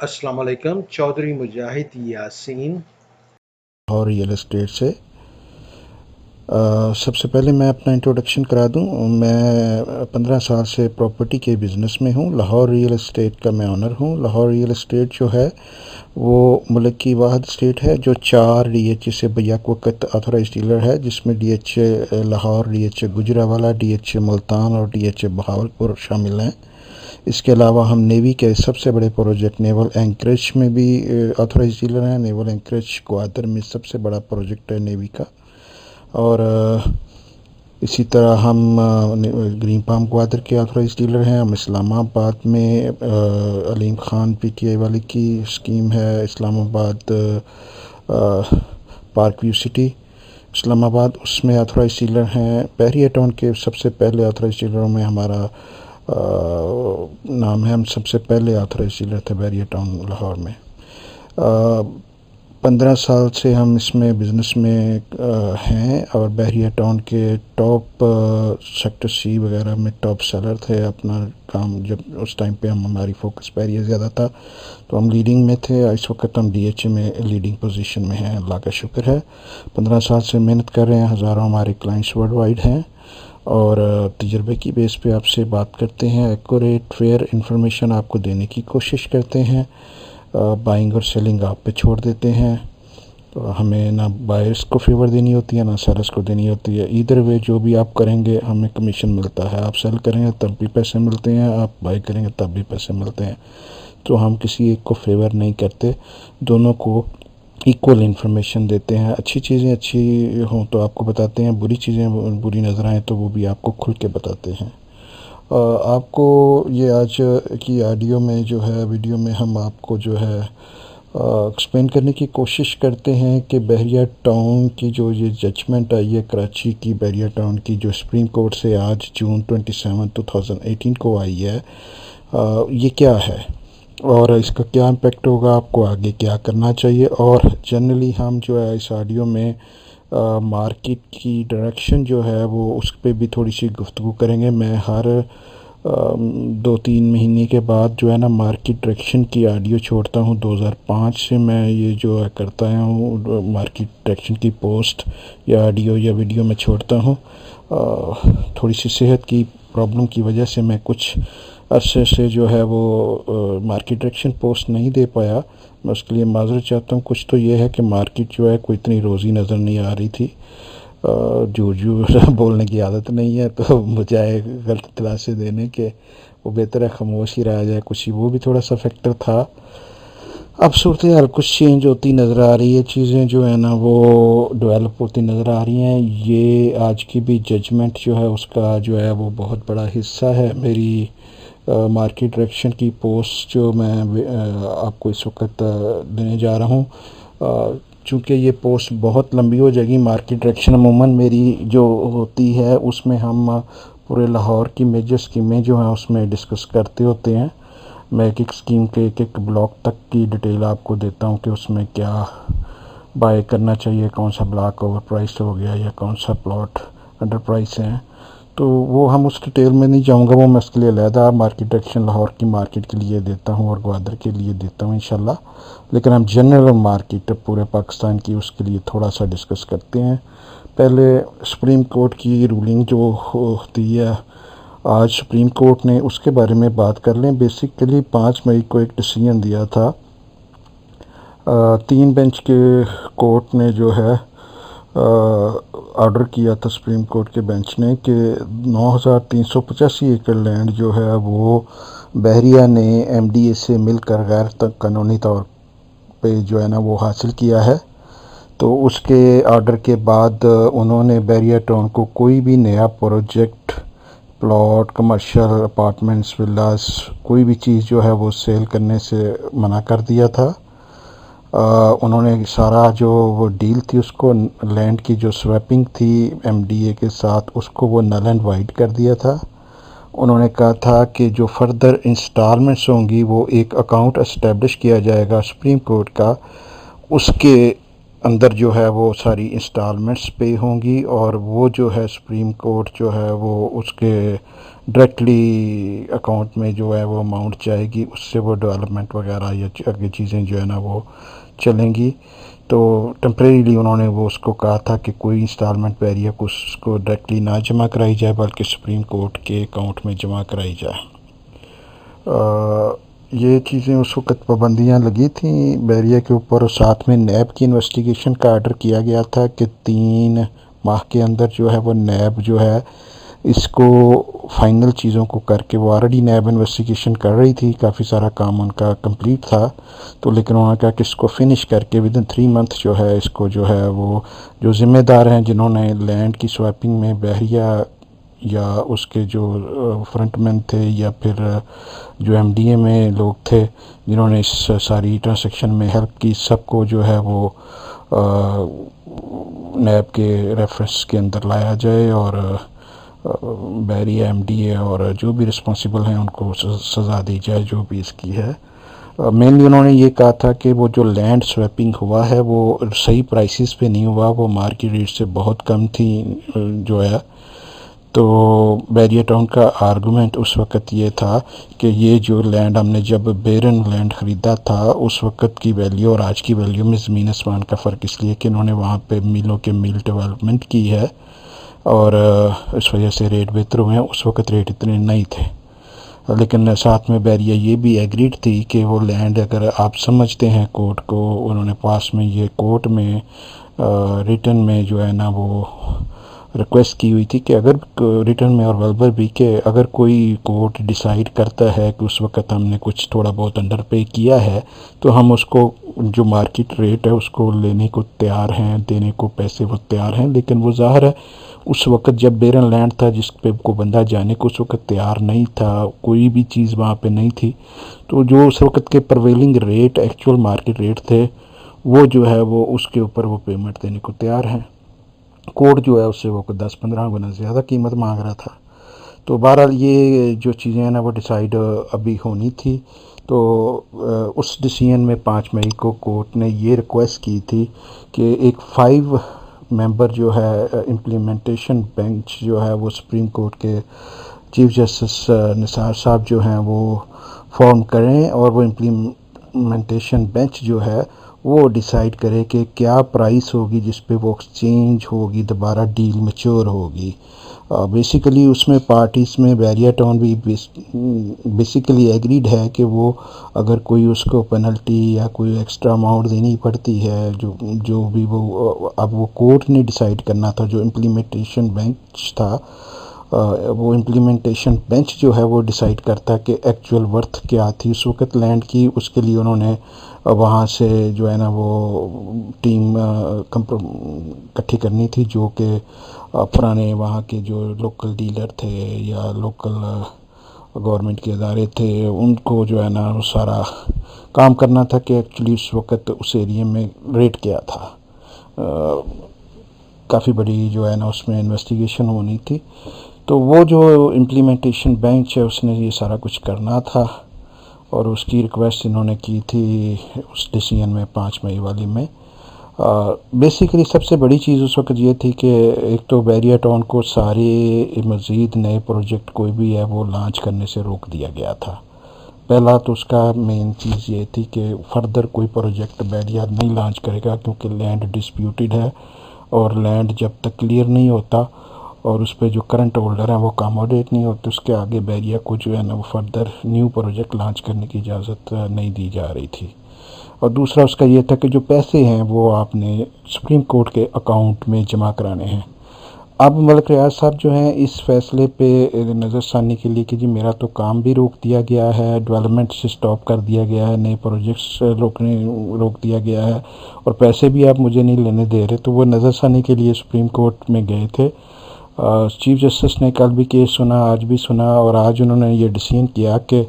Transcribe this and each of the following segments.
अस्सलाम वालेकुम। चौधरी मुजाहिद यासीन। और रियल एस्टेट से सबसे पहले मैं अपना इंट्रोडक्शन करा दूं। मैं 15 साल से प्रॉपर्टी के बिज़नेस में हूं। लाहौर रियल एस्टेट का मैं ऑनर हूं। लाहौर रियल एस्टेट जो है वो मुल्क की वाहिद स्टेट है जो 4 DH से बैक वक़्त ऑथराइज डीलर है, जिसमें DH Lahore, DH Gujranwala, DH Multan और DH बहावलपुर शामिल हैं। इसके अलावा हम नेवी के सबसे बड़े प्रोजेक्ट नेवल एंकरेज में भी ऑथराइज डीलर हैं। नेवल एंकरेज ग्वादर में सबसे बड़ा प्रोजेक्ट है नेवी का। और इसी तरह हम ग्रीन पाम ग्वादर के ऑथराइज डीलर हैं। हम इस्लामाबाद में अलीम ख़ान PTI वाले की स्कीम है, Islamabad park view city Islamabad, उसमें ऑथराइज डीलर हैं। बहरिया टाउन के सबसे पहले ऑथराइज डीलरों में हमारा नाम है। हम सबसे पहले ऑथराइज डीलर थे बहरिया टाउन लाहौर में। 15 साल से हम इसमें बिज़नेस में हैं और बहरिया टाउन के टॉप सेक्टर C वगैरह में टॉप सेलर थे। अपना काम जब उस टाइम पे हमारी फोकस बहरिया ज़्यादा था तो हम लीडिंग में थे। इस वक्त हम DH में लीडिंग पोजीशन में हैं, अल्लाह का शुक्र है। 15 साल से मेहनत कर रहे हैं। हज़ारों हमारे क्लाइंट्स वर्ल्ड वाइड हैं और तजर्बे की बेस पे आपसे बात करते हैं। एक्यूरेट फेयर इंफॉर्मेशन आपको देने की कोशिश करते हैं। बाइंग और सेलिंग आप पे छोड़ देते हैं। तो हमें ना बायर्स को फेवर देनी होती है ना सेलर्स को देनी होती है। ईदर वे जो भी आप करेंगे हमें कमीशन मिलता है। आप सेल करेंगे तब भी पैसे मिलते हैं, आप बाय करेंगे तब भी पैसे मिलते हैं। तो हम किसी एक को फेवर नहीं करते, दोनों को इक्वल इन्फॉर्मेशन देते हैं। अच्छी चीज़ें अच्छी हों तो आपको बताते हैं, बुरी चीज़ें बुरी नज़र आएँ तो वो भी आपको खुल के बताते हैं। आपको ये आज की ऑडियो में जो है, वीडियो में हम आपको जो है एक्सप्लेन करने की कोशिश करते हैं कि बहरिया टाउन की जो ये जजमेंट आई है कराची की, बहरिया टाउन की जो सुप्रीम कोर्ट से आज जून 27, 2018 को आई है, ये क्या है और इसका क्या इम्पेक्ट होगा, आपको आगे क्या करना चाहिए। और जनरली हम जो है इस ऑडियो में मार्केट की डायरेक्शन जो है वो उस पर भी थोड़ी सी गुफ्तगू करेंगे। मैं हर 2-3 महीने के बाद जो है ना मार्केट डायरेक्शन की ऑडियो छोड़ता हूँ। 2005 से मैं ये जो है करता आया हूँ, मार्केट डायरेक्शन की पोस्ट या ऑडियो या वीडियो में छोड़ता हूँ। थोड़ी सी सेहत की प्रॉब्लम की वजह से मैं कुछ अरसे से जो है वो मार्केट डायरेक्शन पोस्ट नहीं दे पाया। मैं उसके लिए माज़रत चाहता हूँ। कुछ तो ये है कि मार्केट जो है कोई इतनी रोज़ी नज़र नहीं आ रही थी। झूठ बोलने की आदत नहीं है तो बजाय गलत तलाशे देने के वो बेहतर है खामोश ही रहा जाए। कुछ ही वो भी थोड़ा सा फैक्टर था। अब सूरत हाल कुछ चेंज होती नज़र आ रही है, चीज़ें जो है ना वो डेवलप होती नज़र आ रही हैं। ये आज की भी जजमेंट जो है उसका जो है वो बहुत बड़ा हिस्सा है मेरी मार्केट डायरेक्शन की पोस्ट जो मैं आपको इस वक्त देने जा रहा हूँ। चूँकि ये पोस्ट बहुत लंबी हो जाएगी। मार्केट डायरेक्शन अमूमन मेरी जो होती है उसमें हम पूरे लाहौर की मेजर स्कीमें जो हैं उसमें डिस्कस करते होते हैं। मैं एक एक स्कीम के एक एक ब्लॉक तक की डिटेल आपको देता हूँ कि उसमें क्या बाय करना चाहिए, कौन सा ब्लॉक ओवर प्राइस हो गया या कौन सा प्लॉट अंडर प्राइस है। तो वो हम उस डिटेल में नहीं जाऊंगा, वो मैं उसके लिए अलहदा मार्केट डायरेक्शन लाहौर की मार्केट के लिए देता हूँ और ग्वादर के लिए देता हूँ इंशाल्लाह। लेकिन हम जनरल मार्केट पूरे पाकिस्तान की उसके लिए थोड़ा सा डिस्कस करते हैं। पहले सुप्रीम कोर्ट की रूलिंग जो होती है आज सुप्रीम कोर्ट ने, उसके बारे में बात कर लें। बेसिकली 5 मई को एक डिसीजन दिया था 3 बेंच के कोर्ट ने जो है ऑर्डर किया था सुप्रीम कोर्ट के बेंच ने कि 9385 एकड़ लैंड जो है वो बहरिया ने MDA से मिलकर गैर कानूनी तौर पे जो है ना वो हासिल किया है। तो उसके ऑर्डर के बाद उन्होंने बहरिया टाउन को कोई भी नया प्रोजेक्ट, प्लॉट, कमर्शियल अपार्टमेंट्स, विलास, कोई भी चीज़ जो है वो सेल करने से मना कर दिया था। उन्होंने सारा जो वो डील थी उसको, लैंड की जो स्वैपिंग थी MDA के साथ, उसको वो नल एंड वाइड कर दिया था। उन्होंने कहा था कि जो फर्दर इंस्टॉलमेंट्स होंगी वो एक अकाउंट एस्टेब्लिश किया जाएगा सुप्रीम कोर्ट का, उसके अंदर जो है वो सारी इंस्टॉलमेंट्स पे होंगी और वो जो है सुप्रीम कोर्ट जो है वो उसके डायरेक्टली अकाउंट में जो है वो अमाउंट जाएगी, उससे वो डेवलपमेंट वगैरह या आगे चीज़ें जो है ना वो चलेंगी। तो टेम्परेरीली उन्होंने वो उसको कहा था कि कोई इंस्टॉलमेंट पे एरिया को उसको डायरेक्टली ना जमा कराई जाए, बल्कि सुप्रीम कोर्ट के अकाउंट में जमा कराई जाए। ये चीज़ें उस वक़्त पाबंदियाँ लगी थी बैरिया के ऊपर, और साथ में नैब की इन्वेस्टिगेशन का आर्डर किया गया था कि 3 माह के अंदर जो है वो नैब जो है इसको फाइनल चीज़ों को करके, वो ऑलरेडी नैब इन्वेस्टिगेशन कर रही थी, काफ़ी सारा काम उनका कंप्लीट था। तो लेकिन उन्होंने कहा कि इसको फिनिश करके विद इन 3 मंथ जो है इसको जो है वो जो ज़िम्मेदार हैं जिन्होंने लैंड की स्वैपिंग में बहरिया या उसके जो फ्रंटमैन थे या फिर जो एमडीए में लोग थे जिन्होंने इस सारी ट्रांसैक्शन में हेल्प की, सबको जो है वो नैब के रेफरेंस के अंदर लाया जाए और बहरिया एमडीए और जो भी रिस्पॉन्सिबल हैं उनको सज़ा दी जाए जो भी इसकी है। मेनली उन्होंने ये कहा था कि वो जो लैंड स्वैपिंग हुआ है वो सही प्राइसेस पे नहीं हुआ, वो मार्केट रेट से बहुत कम थी जो है। तो बैरिया टाउन का आर्गूमेंट उस वक़्त ये था कि ये जो लैंड हमने जब बेरन लैंड ख़रीदा था उस वक़्त की वैल्यू और आज की वैल्यू में ज़मीन आसमान का फ़र्क इसलिए कि इन्होंने वहाँ पे मिलों के मिल डेवलपमेंट की है और इस वजह से रेट बेहतर हुए हैं। उस वक़्त रेट इतने नहीं थे, लेकिन साथ में बैरिया ये भी एग्रीड थी कि वो लैंड अगर आप समझते हैं कोर्ट को, उन्होंने पास में ये कोर्ट में रिटर्न में जो है ना वो रिक्वेस्ट की हुई थी कि अगर रिटर्न में और वर्बल भी कि अगर कोई कोर्ट डिसाइड करता है कि उस वक़्त हमने कुछ थोड़ा बहुत अंडर पे किया है तो हम उसको जो मार्केट रेट है उसको लेने को तैयार हैं, देने को पैसे वो तैयार हैं। लेकिन वो ज़ाहिर है उस वक़्त जब बेरन लैंड था जिस पे को बंदा जाने को उस वक़्त तैयार नहीं था, कोई भी चीज़ वहाँ पे नहीं थी, तो जो उस वक़्त के prevailing rate actual market rate थे वो जो है वो उसके ऊपर वो पेमेंट देने को तैयार हैं। कोर्ट जो है उससे वो 10-15 गुना ज़्यादा कीमत मांग रहा था। तो बहरहाल ये जो चीज़ें हैं ना वो डिसाइड अभी होनी थी। तो उस डिसीजन में 5 मई को कोर्ट ने ये रिक्वेस्ट की थी कि एक 5 मेंबर जो है इम्प्लीमेंटेशन बेंच जो है वो सुप्रीम कोर्ट के चीफ जस्टिस निसार साहब जो हैं वो फॉर्म करें और वो इम्प्लीमेंटेशन बेंच जो है वो डिसाइड करे कि क्या प्राइस होगी जिस पे वो एक्सचेंज होगी, दोबारा डील मैच्योर होगी। बेसिकली उसमें पार्टीज़ में बैरिया टाउन भी बेसिकली एग्रीड है कि वो अगर कोई उसको पेनल्टी या कोई एक्स्ट्रा अमाउंट देनी पड़ती है जो भी वो अब वो कोर्ट ने डिसाइड करना था। जो इम्प्लीमेंटेशन बेंच था वो इम्प्लीमेंटेशन बेंच जो है वो डिसाइड करता है कि एक्चुअल वर्थ क्या थी उस वक़्त लैंड की। उसके लिए उन्होंने वहाँ से जो है ना वो टीम इकट्ठी करनी थी जो कि पुराने वहाँ के जो लोकल डीलर थे या लोकल गवर्नमेंट के इदारे थे उनको जो है ना वो सारा काम करना था कि एक्चुअली उस वक़्त उस एरिया में रेट क्या था। काफ़ी बड़ी जो है ना उसमें इन्वेस्टिगेशन होनी थी। तो वो जो इम्प्लीमेंटेशन बेंच है उसने ये सारा कुछ करना था और उसकी रिक्वेस्ट इन्होंने की थी उस डिसीजन में 5 मई वाली में। बेसिकली सबसे बड़ी चीज़ उस वक्त ये थी कि एक तो बैरिया टाउन को सारे मज़ीद नए प्रोजेक्ट कोई भी है वो लॉन्च करने से रोक दिया गया था। पहला तो उसका मेन चीज़ ये थी कि फर्दर कोई प्रोजेक्ट बैरिया नहीं लॉन्च करेगा क्योंकि लैंड डिस्प्यूटेड है और लैंड जब तक क्लियर नहीं होता और उस पर जो करंट होल्डर हैं वो अकोमोडेट नहीं होते उसके आगे बैरिया को जो है ना वो फर्दर न्यू प्रोजेक्ट लॉन्च करने की इजाज़त नहीं दी जा रही थी। और दूसरा उसका ये था कि जो पैसे हैं वो आपने सुप्रीम कोर्ट के अकाउंट में जमा कराने हैं। अब मलिक रियाज साहब जो हैं इस फैसले पे नज़रसानी के लिए कि जी मेरा तो काम भी रोक दिया गया है, डेवलपमेंट से स्टॉप कर दिया गया है, नए प्रोजेक्ट्स रोक दिया गया है और पैसे भी आप मुझे नहीं लेने दे रहे, तो वो नज़रसानी के लिए सुप्रीम कोर्ट में गए थे। चीफ जस्टिस ने कल भी केस सुना, आज भी सुना और आज उन्होंने ये डिसीजन किया कि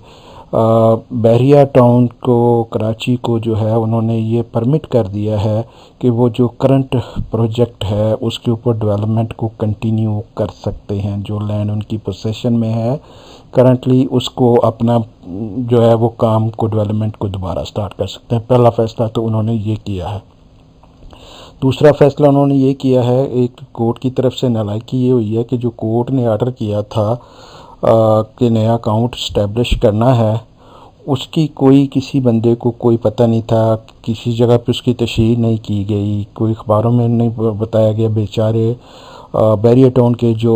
बहरिया टाउन को कराची को जो है उन्होंने ये परमिट कर दिया है कि वो जो करंट प्रोजेक्ट है उसके ऊपर डेवलपमेंट को कंटिन्यू कर सकते हैं। जो लैंड उनकी पोसेशन में है करंटली उसको अपना जो है वो काम को डेवलपमेंट को दोबारा स्टार्ट कर सकते हैं। पहला फ़ैसला तो उन्होंने ये किया है। दूसरा फ़ैसला उन्होंने ये किया है, एक कोर्ट की तरफ से नालायकी ये हुई है कि जो कोर्ट ने ऑर्डर किया था कि नया अकाउंट इस्टेब्लिश करना है, उसकी कोई किसी बंदे को कोई पता नहीं था, किसी जगह पे उसकी तशहीर नहीं की गई, कोई अखबारों में नहीं बताया गया। बेचारे बैरियर टाउन के जो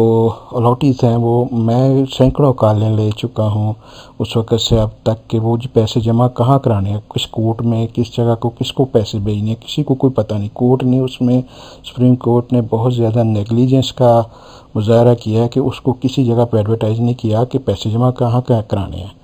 अलॉटीज़ हैं वो मैं सैकड़ों कॉलें ले चुका हूँ उस वक़्त से अब तक कि वो जी पैसे जमा कहाँ कराने हैं, किस कोर्ट में, किस जगह को किसको पैसे भेजने हैं, किसी को कोई पता नहीं। कोर्ट ने उसमें सुप्रीम कोर्ट ने बहुत ज़्यादा नेगलिजेंस का मुजाहरा किया है कि उसको किसी जगह पर एडवर्टाइज़ नहीं किया कि पैसे जमा कहाँ कराने हैं।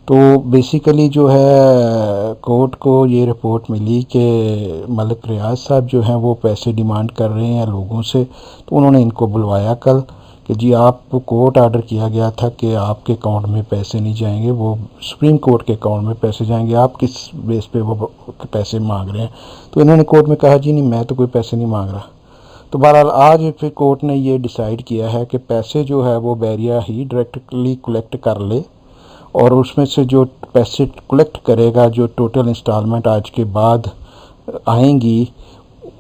तो बेसिकली जो है कोर्ट को ये रिपोर्ट मिली कि मलिक रियाज साहब जो हैं वो पैसे डिमांड कर रहे हैं लोगों से। तो उन्होंने इनको बुलवाया कल कि जी आपको कोर्ट आर्डर किया गया था कि आपके अकाउंट में पैसे नहीं जाएंगे, वो सुप्रीम कोर्ट के अकाउंट में पैसे जाएंगे, आप किस बेस पे वो पैसे मांग रहे हैं। तो इन्होंने कोर्ट में कहा जी नहीं, मैं तो कोई पैसे नहीं मांग रहा। तो बहरहाल आज फिर कोर्ट ने ये डिसाइड किया है कि पैसे जो है वो बैरिया ही डायरेक्टली कलेक्ट कर ले, और उसमें से जो पैसे कलेक्ट करेगा, जो टोटल इंस्टॉलमेंट आज के बाद आएंगी,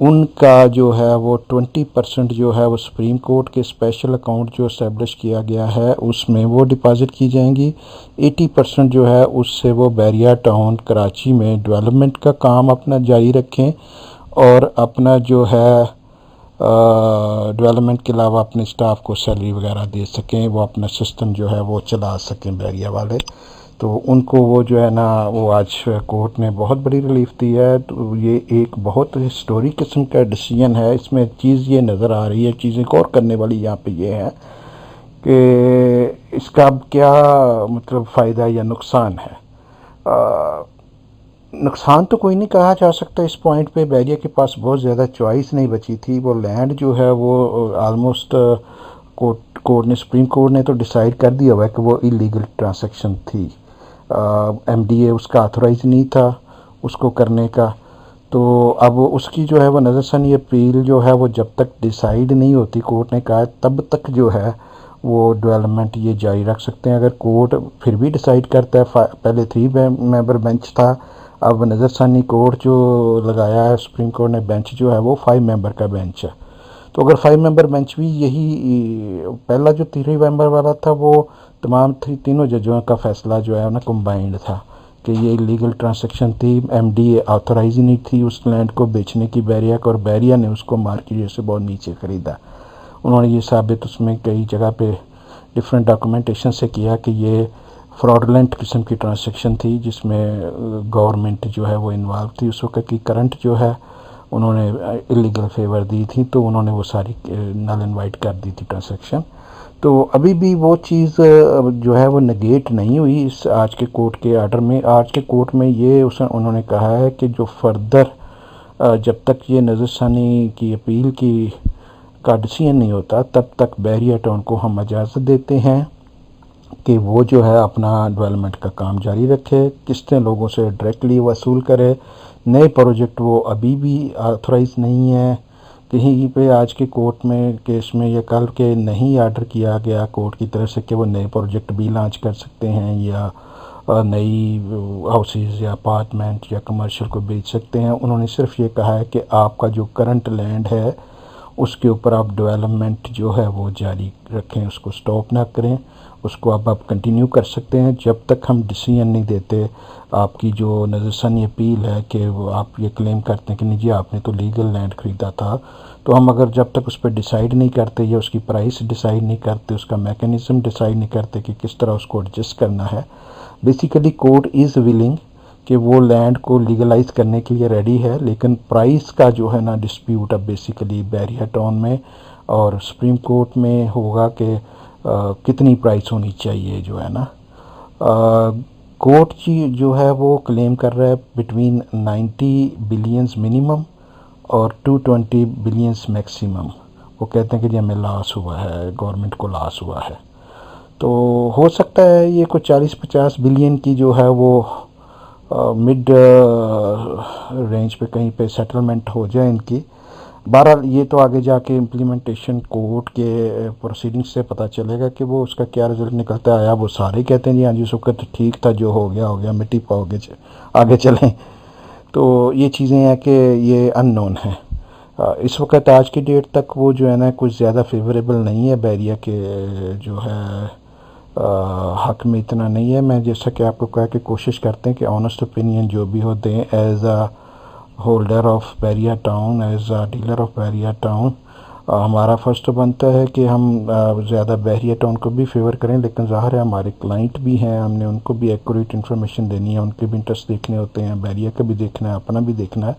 उनका जो है वो 20% जो है वो सुप्रीम कोर्ट के स्पेशल अकाउंट जो इस्टेब्लिश किया गया है उसमें वो डिपॉज़िट की जाएंगी। 80% जो है उससे वो बैरिया टाउन कराची में डेवलपमेंट का काम अपना जारी रखें और अपना जो है डेवलपमेंट के अलावा अपने स्टाफ को सैलरी वगैरह दे सकें, वो अपना सिस्टम जो है वो चला सकें बैरिया वाले। तो उनको वो जो है ना वो आज कोर्ट ने बहुत बड़ी रिलीफ दी है। तो ये एक बहुत हिस्टोरिक किस्म का डिसीजन है। इसमें चीज़ ये नज़र आ रही है, चीज़ें गौर करने वाली यहाँ पे ये है कि इसका अब क्या मतलब फ़ायदा या नुकसान है। नुकसान तो कोई नहीं कहा जा सकता इस पॉइंट पे। बैरिया के पास बहुत ज़्यादा चॉइस नहीं बची थी। वो लैंड जो है वो आलमोस्ट कोर्ट ने, सुप्रीम कोर्ट ने तो डिसाइड कर दिया हुआ है कि वो इलीगल ट्रांसैक्शन थी। एमडीए उसका ऑथोराइज नहीं था उसको करने का। तो अब उसकी जो है वो नज़रसानी अपील जो है वो जब तक डिसाइड नहीं होती, कोर्ट ने कहा तब तक जो है वो डेवलपमेंट ये जारी रख सकते हैं। अगर कोर्ट फिर भी डिसाइड करता है, पहले 3 मेंबर बेंच था, अब नज़रसानी कोर्ट जो लगाया है सुप्रीम कोर्ट ने बेंच जो है वो 5 मेंबर का बेंच है। तो अगर 5 मेंबर बेंच भी यही, पहला जो 3 मेंबर वाला था वो तमाम तीनों जजों का फैसला जो है ना कंबाइंड था कि ये इलीगल ट्रांसैक्शन थी, एमडीए ऑथोराइज नहीं थी उस लैंड को बेचने की बैरिया को, और बैरिया ने उसको मार्केट से बहुत नीचे ख़रीदा। उन्होंने ये साबित उसमें कई जगह पे डिफरेंट डॉक्यूमेंटेशन से किया कि ये फ्रॉडलेंट किस्म की ट्रांसैक्शन थी जिसमें गवर्नमेंट जो है वो इन्वॉल्व थी। उस वक्त की करंट जो है उन्होंने इलीगल फेवर दी थी, तो उन्होंने वो सारी नल एंड वाइट कर दी थी ट्रांसैक्शन। तो अभी भी वो चीज़ जो है वो नेगेट नहीं हुई इस आज के कोर्ट के आर्डर में। आज के कोर्ट में ये उन्होंने कहा है कि जो फर्दर जब तक ये नज़रसानी की अपील की का डिसीजन नहीं होता तब तक बैरिया टाउन को हम इजाज़त देते हैं कि वो जो है अपना डेवलपमेंट का काम जारी रखे, किस्तें लोगों से डायरेक्टली वसूल करे। नए प्रोजेक्ट वो अभी भी ऑथोराइज नहीं है कहीं पे आज के कोर्ट में केस में या कल के नहीं आर्डर किया गया कोर्ट की तरफ से कि वो नए प्रोजेक्ट भी लॉन्च कर सकते हैं या नई हाउसेज या अपार्टमेंट या कमर्शियल को बेच सकते हैं। उन्होंने सिर्फ ये कहा है कि आपका जो करंट लैंड है उसके ऊपर आप डेवलपमेंट जो है वो जारी रखें, उसको स्टॉप ना करें, उसको अब आप कंटिन्यू कर सकते हैं जब तक हम डिसीजन नहीं देते। आपकी जो नज़रसानी अपील है कि वो आप ये क्लेम करते हैं कि नहीं जी आपने तो लीगल लैंड ख़रीदा था, तो हम अगर जब तक उस पर डिसाइड नहीं करते या उसकी प्राइस डिसाइड नहीं करते, उसका मैकेनिज़्म डिसाइड नहीं करते कि किस तरह उसको एडजस्ट करना है, बेसिकली कोर्ट इज़ विलिंग कि वो लैंड को लीगलाइज करने के लिए रेडी है। लेकिन प्राइस का जो है ना डिस्प्यूट अब बेसिकली बैरिया टाउन में और सुप्रीम कोर्ट में होगा कि कितनी प्राइस होनी चाहिए जो है ना। कोर्ट जी जो है वो क्लेम कर रहा है बिटवीन 90 बिलियंस मिनिमम और 220 बिलियंस मैक्सिमम। वो कहते हैं कि जी हमें लॉस हुआ है, गवर्नमेंट को लॉस हुआ है। तो हो सकता है ये कुछ 40-50 बिलियन की जो है वो मिड रेंज पे कहीं पे सेटलमेंट हो जाए इनकी। बहरहाल ये तो आगे जाके इम्प्लीमेंटेशन कोर्ट के प्रोसीडिंग से पता चलेगा कि वो उसका क्या रिजल्ट निकलता आया। वो सारे कहते हैं जी हाँ जी उस वक्त ठीक था, जो हो गया मिट्टी पाओगे आगे चलें। तो ये चीज़ें हैं कि ये अननोन है इस वक्त। आज की डेट तक वो जो है ना कुछ ज़्यादा फेवरेबल नहीं है बैरिया के जो है हक में इतना नहीं है। मैं जैसा कि आपको कहा कि कोशिश करते हैं कि ऑनेस्ट ओपिनियन जो भी हो दें as a holder of Bahria town, as a dealer of Bahria town. हमारा फ़र्ज़ तो बनता है कि हम ज़्यादा बैरिया टाउन को भी फेवर करें, लेकिन ज़ाहिर है हमारे क्लाइंट भी हैं, हमने उनको भी एक्यूरेट इन्फॉर्मेशन देनी है, उनके भी इंटरेस्ट देखने होते हैं, बैरिया का भी देखना है, अपना भी देखना है।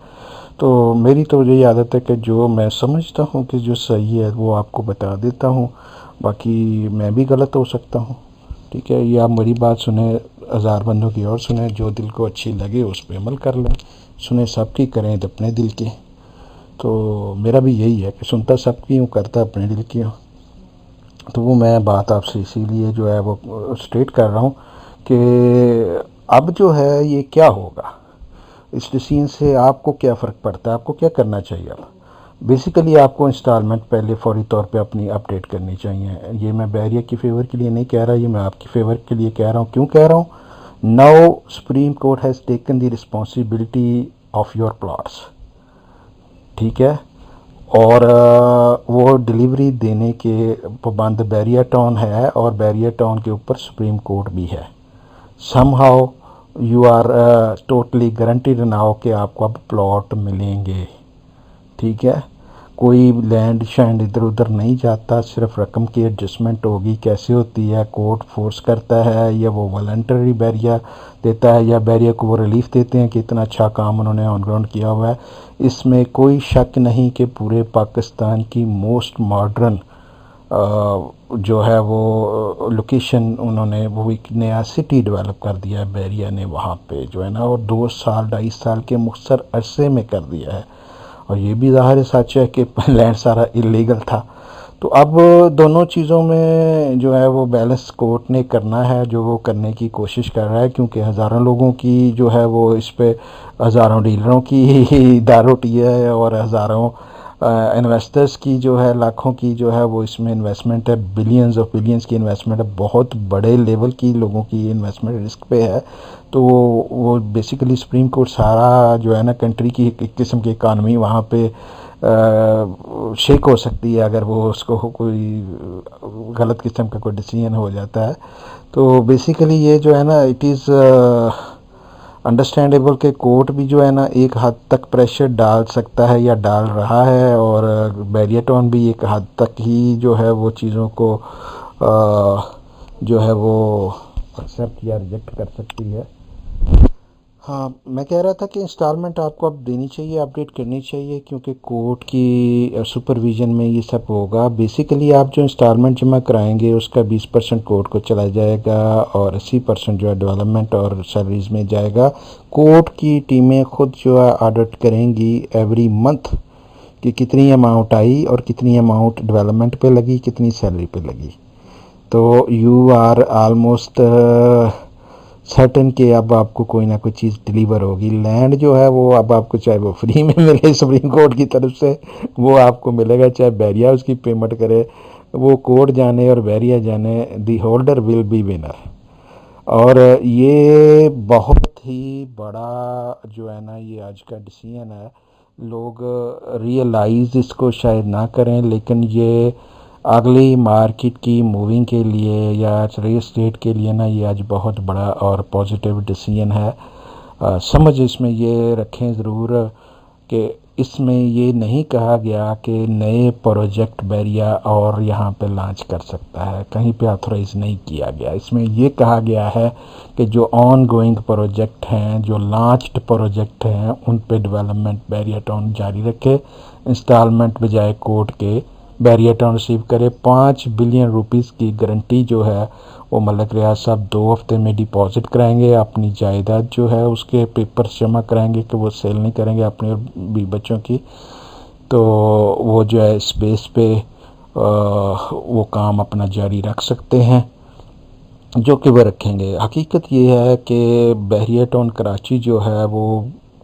तो मेरी तो यही आदत है कि जो मैं समझता हूँ कि जो सही है वो आपको बता देता हूँ, बाकी मैं भी गलत हो सकता हूँ। ठीक है, ये आप मेरी बात सुने, हज़ार बंदों की और सुने, जो दिल को अच्छी लगे उस पर अमल कर लें, सुने सबकी करें तो अपने दिल की। तो मेरा भी यही है कि सुनता सबकी हूँ, करता अपने दिल की हूँ। तो वो मैं बात आपसे इसीलिए जो है वो स्ट्रेट कर रहा हूँ कि अब जो है ये क्या होगा, इस डिसीजन से आपको क्या फ़र्क पड़ता है, आपको क्या करना चाहिए। अब बेसिकली आपको इंस्टॉलमेंट पहले फौरी तौर पे अपनी अपडेट करनी चाहिए। ये मैं बैरिया की फ़ेवर के लिए नहीं कह रहा, ये मैं आपकी फ़ेवर के लिए कह रहा हूँ। क्यों कह रहा हूँ? Now supreme court has taken the responsibility of your plots. ठीक है, और वो डिलीवरी देने के पाबंद बैरिया टाउन है, और बैरिया टाउन के ऊपर सुप्रीम कोर्ट भी है। Somehow you are totally guaranteed now कि आपको अब प्लॉट मिलेंगे। ठीक है, कोई लैंड शैंड इधर उधर नहीं जाता, सिर्फ रकम की एडजस्टमेंट होगी। कैसे होती है, कोर्ट फोर्स करता है या वो वॉलंटरी बैरिया देता है या बैरिया को वो रिलीफ देते हैं कि इतना अच्छा काम उन्होंने ऑन ग्राउंड किया हुआ है। इसमें कोई शक नहीं कि पूरे पाकिस्तान की मोस्ट मॉडर्न जो है वो लोकेशन उन्होंने वो एक नया सिटी डेवलप कर दिया है बैरिया ने वहाँ पे जो है ना, और 2 साल 2.5 साल के मुख्तर अरसे में कर दिया है। और ये भी ज़ाहिर सच है कि लैंड सारा इलीगल था। तो अब दोनों चीज़ों में जो है वो बैलेंस कोर्ट ने करना है, जो वो करने की कोशिश कर रहा है, क्योंकि हज़ारों लोगों की जो है वो इस पे, हज़ारों डीलरों की दाल रोटी है, और हज़ारों इन्वेस्टर्स की जो है, लाखों की जो है वो इसमें इन्वेस्टमेंट है, बिलियंस ऑफ बिलियंस की इन्वेस्टमेंट है, बहुत बड़े लेवल की लोगों की इन्वेस्टमेंट रिस्क पे है। तो वो बेसिकली सुप्रीम कोर्ट सारा जो है ना कंट्री की एक किस्म की इकानमी वहाँ पे शेक हो सकती है अगर वो उसको कोई गलत किस्म का कोई डिसीजन हो जाता है। तो बेसिकली ये जो है ना, इट इज़ अंडरस्टैंडेबल के कोर्ट भी जो है ना एक हद तक प्रेशर डाल सकता है या डाल रहा है, और बैरिया टाउन भी एक हद तक ही जो है वो चीज़ों को जो है वो एक्सेप्ट या रिजेक्ट कर सकती है। हाँ, मैं कह रहा था कि इंस्टॉलमेंट आपको अब देनी चाहिए, अपडेट करनी चाहिए, क्योंकि कोर्ट की सुपरविज़न में ये सब होगा। बेसिकली आप जो इंस्टॉलमेंट जमा कराएंगे उसका 20% कोर्ट को चला जाएगा, और 80% जो है डेवलपमेंट और सैलरीज में जाएगा। कोर्ट की टीमें खुद जो है ऑडिट करेंगी एवरी मंथ कि कितनी अमाउंट आई और कितनी अमाउंट डेवलपमेंट पे लगी, कितनी सैलरी पे लगी। तो यू आर आलमोस्ट सर्टन कि अब आपको कोई ना कोई चीज़ डिलीवर होगी। लैंड जो है वो अब आपको चाहे वो फ्री में मिले सुप्रीम कोर्ट की तरफ से, वो आपको मिलेगा, चाहे बैरिया उसकी पेमेंट करे, वो कोर्ट जाने और बैरिया जाने, दी होल्डर विल बी विनर। और ये बहुत ही बड़ा जो है ना ये आज का डिसीजन है। लोग रियलाइज़ इसको शायद ना करें, लेकिन ये अगली मार्केट की मूविंग के लिए या रियल एस्टेट के लिए ना ये आज बहुत बड़ा और पॉजिटिव डिसीजन है। समझ इसमें ये रखें ज़रूर कि इसमें ये नहीं कहा गया कि नए प्रोजेक्ट बैरिया और यहाँ पे लॉन्च कर सकता है, कहीं पे ऑथराइज़ नहीं किया गया। इसमें ये कहा गया है कि जो ऑन गोइंग प्रोजेक्ट हैं, जो लॉन्च्ड प्रोजेक्ट हैं, उन पे डेवलपमेंट बैरिया टाउन जारी रखे, इंस्टॉलमेंट बजाय कोर्ट के बैरिया टाउन रिसीव करे। 5 बिलियन रुपीज़ की गारंटी जो है वो मलिक रियाज साहब 2 हफ्ते में डिपॉजिट कराएंगे। अपनी जायदाद जो है उसके पेपर्स जमा कराएंगे कि वो सेल नहीं करेंगे अपने और भी बच्चों की। तो वो जो है इस बेस पे वो काम अपना जारी रख सकते हैं, जो कि वो रखेंगे। हकीकत ये है कि बैरिया टाउन कराची जो है वो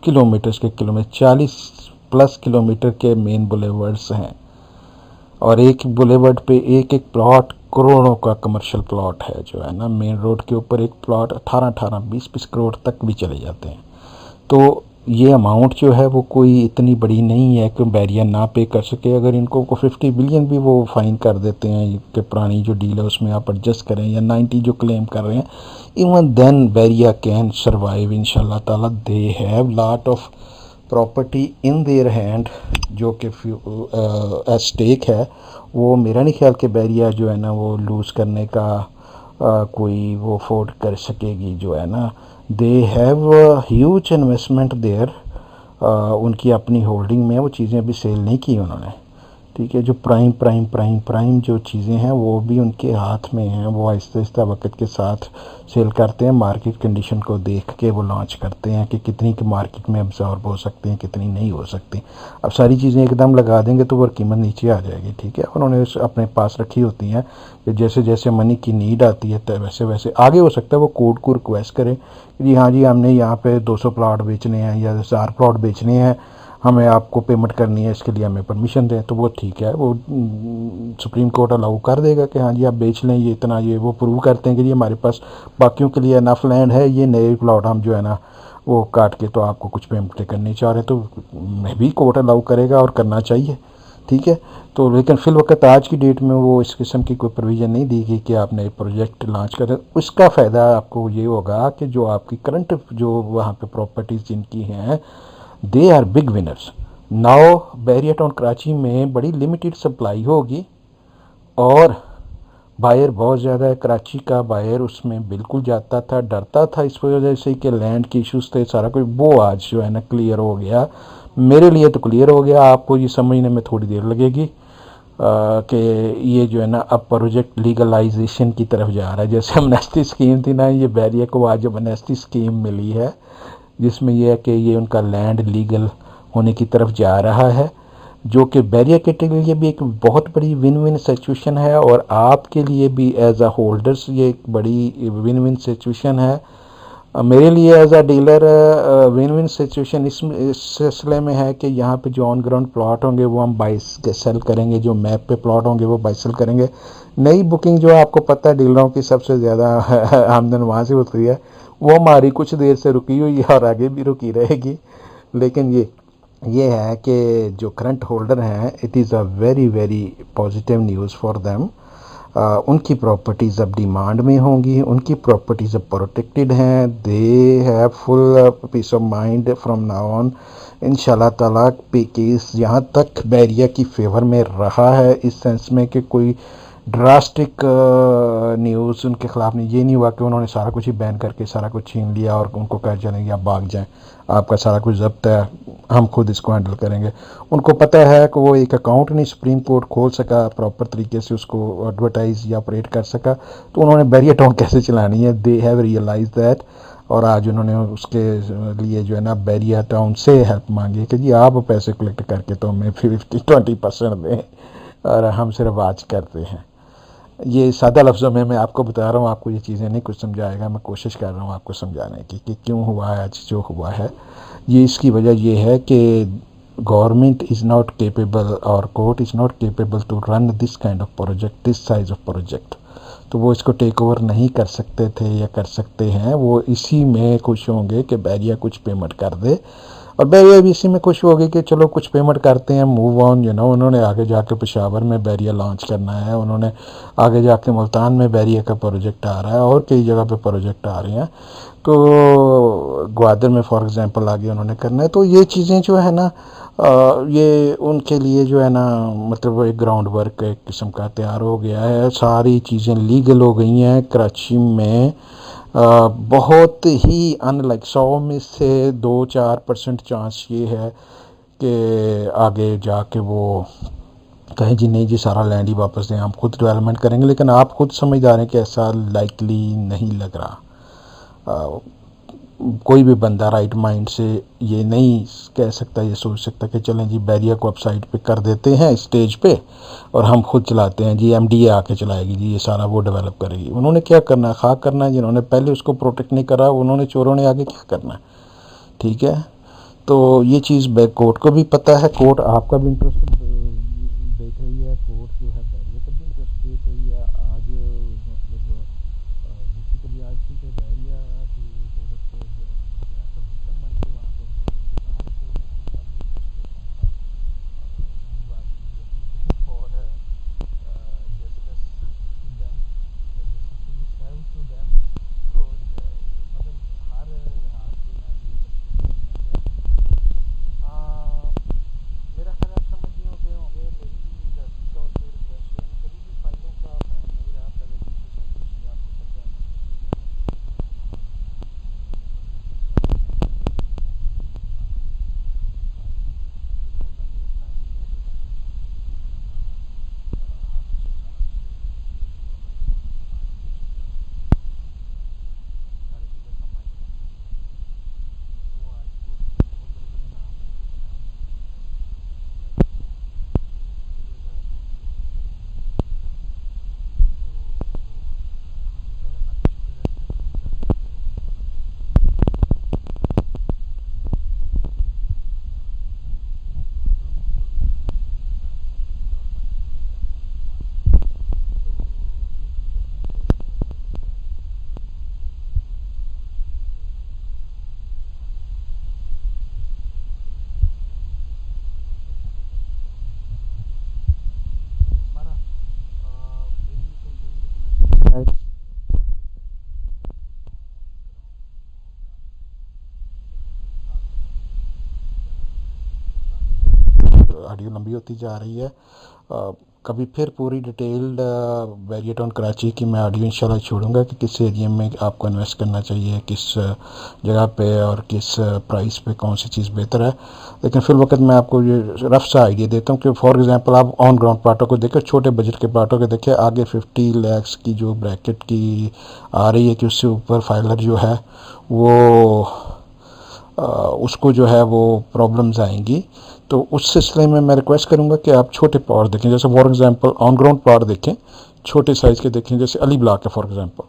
किलोमीटर्स के किलोमीटर 40+ किलोमीटर के मेन बुलेवर्ड्स हैं, और एक बुलेवर्ड पे एक एक प्लॉट करोड़ों का कमर्शियल प्लॉट है जो है ना। मेन रोड के ऊपर एक प्लॉट 18-18 20-20 करोड़ तक भी चले जाते हैं। तो ये अमाउंट जो है वो कोई इतनी बड़ी नहीं है कि बैरियर ना पे कर सके। अगर इनको को 50 बिलियन भी वो फाइन कर देते हैं कि पुरानी जो डील है उसमें आप एडजस्ट करें, या 90 जो क्लेम कर रहे हैं, even then Bahria can survive इंशाल्लाह ताला। They have lot of property in their hand जो कि एट स्टेक है। वो मेरा नहीं ख्याल कि बैरिया जो है ना वो लूज़ करने का कोई वो अफोर्ड कर सकेगी जो है ना। They have huge investment there, उनकी अपनी होल्डिंग में वो चीज़ें अभी सेल नहीं की उन्होंने। ठीक है, जो प्राइम जो चीज़ें हैं वो भी उनके हाथ में हैं। वो आहिस्ता आहिस्ता वक्त के साथ सेल करते हैं, मार्केट कंडीशन को देख के वो लॉन्च करते हैं कि कितनी की मार्केट में अब्जॉर्ब हो सकते हैं, कितनी नहीं हो सकती। अब सारी चीज़ें एकदम लगा देंगे तो वो कीमत नीचे आ जाएगी। ठीक है, उन्होंने अपने पास रखी होती हैं कि जैसे जैसे मनी की नीड आती है तो वैसे वैसे आगे हो सकता है वो कोर्ट को रिक्वेस्ट करें कि जी हाँ जी हमने यहाँ पे 200 प्लॉट बेचने हैं या 1000 प्लॉट बेचने हैं, हमें आपको पेमेंट करनी है, इसके लिए हमें परमिशन दें। तो वो ठीक है, वो सुप्रीम कोर्ट अलाउ कर देगा कि हाँ जी आप बेच लें ये इतना, ये वो प्रूव करते हैं कि जी हमारे पास बाकियों के लिए इनफ लैंड है, ये नए प्लॉट हम जो है ना वो काट के तो आपको कुछ पेमेंट करनी चाह रहे हैं, तो मैं भी कोर्ट अलाउ करेगा और करना चाहिए। ठीक है, तो लेकिन फिल वक्त आज की डेट में वो इस किस्म की कोई प्रोविज़न नहीं दी गई कि आप नए प्रोजेक्ट लॉन्च करें। उसका फ़ायदा आपको ये होगा कि जो आपकी करंट जो वहाँ पे प्रॉपर्टीज़ जिनकी हैं, they are big winners now. Bahria town Karachi में बड़ी लिमिटेड सप्लाई होगी और बायर बहुत ज़्यादा है। कराची का बायर उसमें बिल्कुल जाता था, डरता था इस वजह से कि लैंड के इश्यूज थे सारा कुछ, वो आज जो है ना क्लियर हो गया। मेरे लिए तो क्लियर हो गया, आपको ये समझने में थोड़ी देर लगेगी कि ये जो है ना अब प्रोजेक्ट लीगलाइजेशन की तरफ जा रहा है। जैसे अमनेस्टी स्कीम थी ना, ये बैरिया को आज अमनेस्टी स्कीम मिली है जिसमें यह है कि ये उनका लैंड लीगल होने की तरफ जा रहा है, जो कि बैरिया के लिए भी एक बहुत बड़ी विन विन सिचुएशन है और आपके लिए भी एज अ होल्डर्स ये एक बड़ी विन विन सिचुएशन है। मेरे लिए as a dealer win win situation इस सिलसिले में है कि यहाँ पे जो ऑन ग्राउंड प्लॉट होंगे वो हम बाई सेल करेंगे, जो मैप पे प्लॉट होंगे वो बाई सेल करेंगे। नई बुकिंग जो आपको पता है डीलरों की सबसे ज़्यादा आमदन वहाँ से होती है, वो हमारी कुछ देर से रुकी हुई है और आगे भी रुकी रहेगी। लेकिन ये है कि जो करंट होल्डर हैं, it is a very very positive news for them. उनकी प्रॉपर्टीज़ अब डिमांड में होंगी, उनकी प्रॉपर्टीज़ अब प्रोटेक्टेड हैं, they have full peace of mind from now on इंशाल्लाह ताला। पे केस यहाँ तक बैरिया की फेवर में रहा है इस सेंस में कि कोई ड्रास्टिक न्यूज़ उनके ख़िलाफ़ नहीं। ये नहीं हुआ कि उन्होंने सारा कुछ ही बैन करके सारा कुछ छीन लिया और उनको कह चलें आप भाग जाएं, आपका सारा कुछ जब्त है, हम खुद इसको हैंडल करेंगे। उनको पता है कि वो एक अकाउंट नहीं सुप्रीम कोर्ट खोल सका प्रॉपर तरीके से, उसको एडवर्टाइज या ऑपरेट कर सका, तो उन्होंने बैरियर टाउन कैसे चलानी है, दे हैव रियलाइज दैट। और आज उन्होंने उसके लिए जो है ना बैरियर टाउन से हेल्प मांगी कि जी आप पैसे कलेक्ट करके तो हमें 50-20% दें और हम सिर्फ आज करते हैं। ये सादा लफ्ज़ों में मैं आपको बता रहा हूँ, आपको ये चीज़ें नहीं कुछ समझाएगा, मैं कोशिश कर रहा हूँ आपको समझाने की कि क्यों हुआ है आज जो हुआ है। ये इसकी वजह ये है कि गवर्नमेंट इज़ नॉट केपेबल और court is not capable to run this kind of project, this size of project. तो वो इसको टेक ओवर नहीं कर सकते थे या कर सकते हैं। वो इसी में खुश होंगे कि बैरिया कुछ पेमेंट कर दे और बैरिया भी इसी में खुश होगी कि चलो कुछ पेमेंट करते हैं, मूव ऑन। उन्होंने आगे जाके पेशावर में बैरिया लॉन्च करना है, उन्होंने आगे जाके मुल्तान में बैरिया का प्रोजेक्ट आ रहा है और कई जगह पे प्रोजेक्ट आ रहे हैं, तो ग्वादर में फॉर एग्जांपल आगे उन्होंने करना है। तो ये चीज़ें जो है ना ये उनके लिए जो है ना मतलब एक ग्राउंड वर्क एक किस्म का तैयार हो गया है, सारी चीज़ें लीगल हो गई हैं कराची में। बहुत ही अनलाइक 100 में से 2-4% चांस ये है कि आगे जाके वो कहें जी नहीं जी सारा लैंड ही वापस दें, हम खुद डेवलपमेंट करेंगे। लेकिन आप खुद समझदार हैं कि ऐसा लाइकली नहीं लग रहा। कोई भी बंदा राइट माइंड से ये नहीं कह सकता, ये सोच सकता कि चलें जी बैरिया को अब साइड पे कर देते हैं स्टेज पे और हम खुद चलाते हैं, जी एमडीए आके चलाएगी जी ये सारा, वो डेवलप करेगी। उन्होंने क्या करना है, खाक करना है। जिन्होंने पहले उसको प्रोटेक्ट नहीं करा उन्होंने, चोरों ने आगे क्या करना है। ठीक है, तो ये चीज़ कोर्ट को भी पता है, कोर्ट आपका भी इंटरेस्ट देख रही है, कोर्ट जो है बैरिया का भी इंटरेस्ट देख रही है। आज मतलब बेसिकली आज की जो बैरिया थी, ऑडियो लंबी होती जा रही है। कभी फिर पूरी डिटेल्ड बैरियर टाउन कराची की मैं ऑडियो इंशाल्लाह छोड़ूंगा कि किस एरिया में आपको इन्वेस्ट करना चाहिए, किस जगह पे और किस प्राइस पे कौन सी चीज़ बेहतर है। लेकिन फिर वक्त मैं आपको ये रफ सा आइडिया देता हूँ कि फॉर एग्जांपल आप ऑन ग्राउंड प्लाटों को देखिए, छोटे बजट के प्लाटों को देखिए, आगे 50 लैक्स की जो ब्रैकेट की आ रही है कि उससे ऊपर फाइलर जो है वो उसको जो है वो प्रॉब्लम्स आएंगी। तो उस सिलसिले में मैं रिक्वेस्ट करूंगा कि आप छोटे प्लॉट देखें, जैसे for example on ground plot देखें, छोटे साइज़ के देखें, जैसे अली ब्लॉक है फॉर एग्जांपल,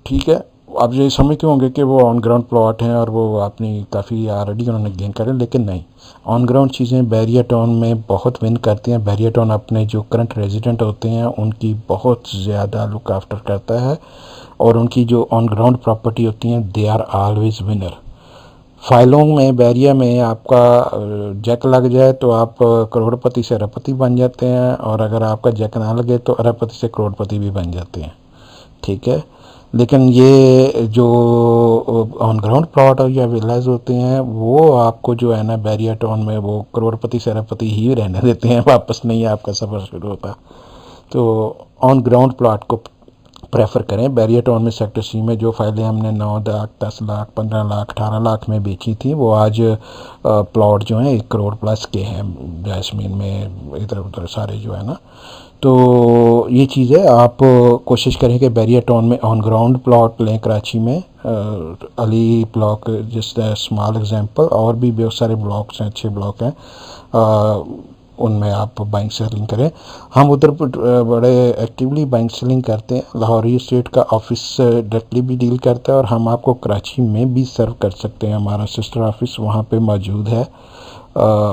ठीक है। आप ये समझते होंगे कि वो ऑन ग्राउंड प्लॉट हैं और वो अपनी काफ़ी ऑलरेडी उन्होंने गेन करें, लेकिन नहीं, ऑन ग्राउंड चीज़ें बैरियर टाउन में बहुत विन करती हैं। बैरियर टाउन अपने जो करंट रेजिडेंट होते हैं उनकी बहुत ज़्यादा लुक आफ्टर करता है, और उनकी जो ऑन ग्राउंड प्रॉपर्टी होती हैं दे आर ऑलवेज विनर। फाइलों में बैरिया में आपका जैक लग जाए तो आप करोड़पति से अरबपति बन जाते हैं, और अगर आपका जैक ना लगे तो अरबपति से करोड़पति भी बन जाते हैं, ठीक है। लेकिन ये जो ऑन ग्राउंड प्लॉट या विलाज होते हैं वो आपको जो है ना बैरिया टाउन में वो करोड़पति से अरबपति ही रहने देते हैं, वापस नहीं आपका सफ़र शुरू होता। तो ऑन ग्राउंड प्लॉट को प्रेफर करें। बैरियर टाउन में सेक्टर सी में जो फाइलें हमने 9 लाख 10 लाख 15 लाख 18 लाख में बेची थी वो आज प्लॉट जो हैं 1 करोड़ प्लस के हैं, जैस्मीन में इधर उधर सारे जो है ना। तो ये चीज़ है, आप कोशिश करें कि बैरियर टाउन में ऑन ग्राउंड प्लॉट लें कराची में। अली ब्लॉक जिस स्मॉल एग्जांपल, और भी बहुत सारे ब्लॉक्स हैं, अच्छे ब्लॉक हैं, उनमें आप बाइंग सेलिंग करें। हम उधर बड़े एक्टिवली बाइंग सेलिंग करते हैं। लाहौर स्टेट का ऑफिस डायरेक्टली भी डील करता है, और हम आपको कराची में भी सर्व कर सकते हैं। हमारा सिस्टर ऑफिस वहाँ पे मौजूद है,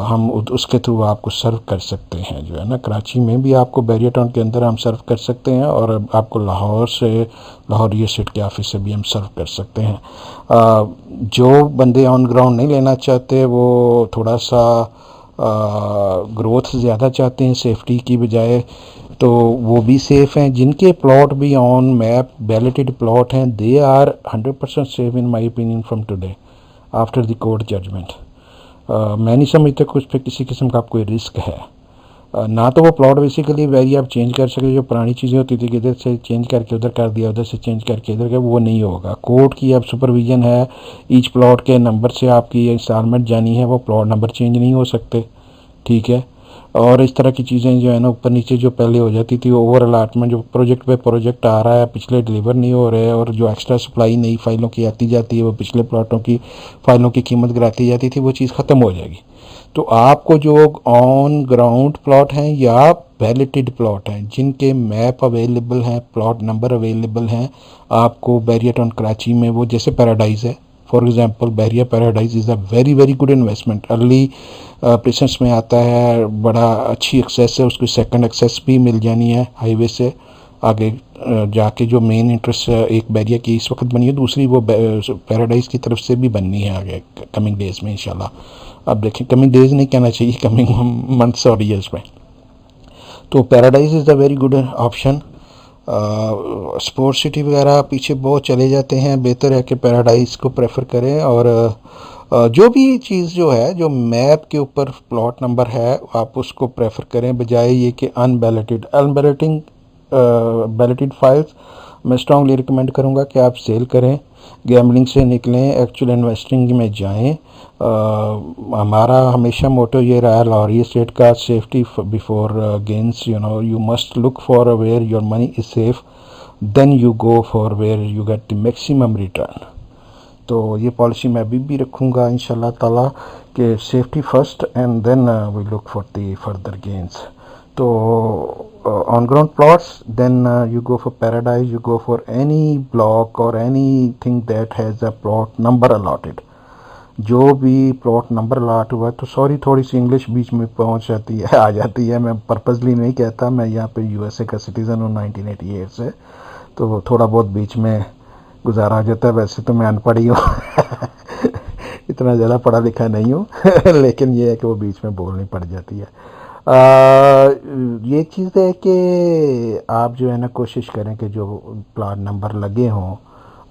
हम उसके थ्रू आपको सर्व कर सकते हैं जो है ना। कराची में भी आपको बैरियर टाउन के अंदर हम सर्व कर सकते हैं, और आपको लाहौर से, लाहौर स्टेट के ऑफिस से भी हम सर्व कर सकते हैं। जो बंदे ऑन ग्राउंड नहीं लेना चाहते वो थोड़ा सा ग्रोथ ज़्यादा चाहते हैं सेफ्टी की बजाय, तो वो भी सेफ़ हैं। जिनके प्लॉट भी ऑन मैप बैलेटेड प्लॉट हैं they are 100% safe in my opinion from today after the court judgment. मैं नहीं समझता कुछ पे किसी किस्म का कोई रिस्क है। ना तो वो प्लॉट बेसिकली वैरी आप चेंज कर सके, जो पुरानी चीज़ें होती थी कि इधर से चेंज करके उधर कर दिया, उधर से चेंज करके इधर कर, वो नहीं होगा। कोर्ट की अब सुपरविजन है, ईच प्लॉट के नंबर से आपकी इंस्टॉलमेंट जानी है, वो प्लॉट नंबर चेंज नहीं हो सकते, ठीक है। और इस तरह की चीज़ें जो है ना ऊपर नीचे जो पहले हो जाती थी, ओवर अलाटमेंट जो प्रोजेक्ट पे प्रोजेक्ट आ रहा है, पिछले डिलीवर नहीं हो रहे, और जो एक्स्ट्रा सप्लाई नई फाइलों की आती जाती है वो पिछले प्लॉटों की फाइलों की कीमत गिराती जाती थी, वो चीज़ ख़त्म हो जाएगी। तो आपको जो ऑन ग्राउंड प्लॉट हैं या वैलिडेटेड प्लॉट हैं जिनके मैप अवेलेबल हैं, प्लॉट नंबर अवेलेबल हैं, आपको बैरियर टाउन कराची में वो जैसे पैराडाइज़ है for example, barrier paradise is a very very good investment. Early presence में आता है, बड़ा अच्छी एक्सेस है, उसकी सेकंड एक्सेस भी मिल जानी है हाईवे से आगे जाके। जो मेन इंटरेस्ट एक बैरियर की इस वक्त बनी है, दूसरी वो पैराडाइज की तरफ से भी बननी है आगे कमिंग डेज में इंशाल्लाह। अब देखें, कमिंग डेज नहीं कहना चाहिए, कमिंग मंथ्स और ईयर्स में। तो paradise is the very good option. Sports city वगैरह पीछे बहुत चले जाते हैं, बेहतर है कि पैराडाइज को प्रेफर करें। और जो भी चीज़ जो है जो मैप के ऊपर प्लॉट नंबर है आप उसको प्रेफर करें, बजाय ये कि बैलेटेड फाइल्स मैं स्ट्रांगली रिकमेंड करूँगा कि आप सेल करें, गैम्बलिंग से निकलें, एक्चुअल इन्वेस्टिंग में जाएं। हमारा हमेशा मोटो ये रहा है लाहौर स्टेट का, safety before gains. You must look for where your money is safe, then you go for where you get the maximum return. तो ये पॉलिसी मैं अभी भी रखूँगा इंशाल्लाह ताला कि safety first and then we look for the further gains. तो on ground plots, then you go for paradise, you go for any block or anything that has a plot number allotted। जो भी plot number allot हुआ है, तो sorry थोड़ी सी English बीच में पहुंच जाती है, आ जाती है, मैं पर्पसली नहीं कहता, मैं यहाँ पे यूएसए का सिटीज़न हूँ 1988 से, तो थोड़ा बहुत बीच में गुजारा हो जाता है। वैसे तो मैं अनपढ़ ही हूँ इतना ज़्यादा पढ़ा लिखा नहीं हूँ लेकिन ये है कि वो बीच में बोलनी पड़ जाती है। ये चीज़ है कि आप जो है ना कोशिश करें कि जो प्लाट नंबर लगे हों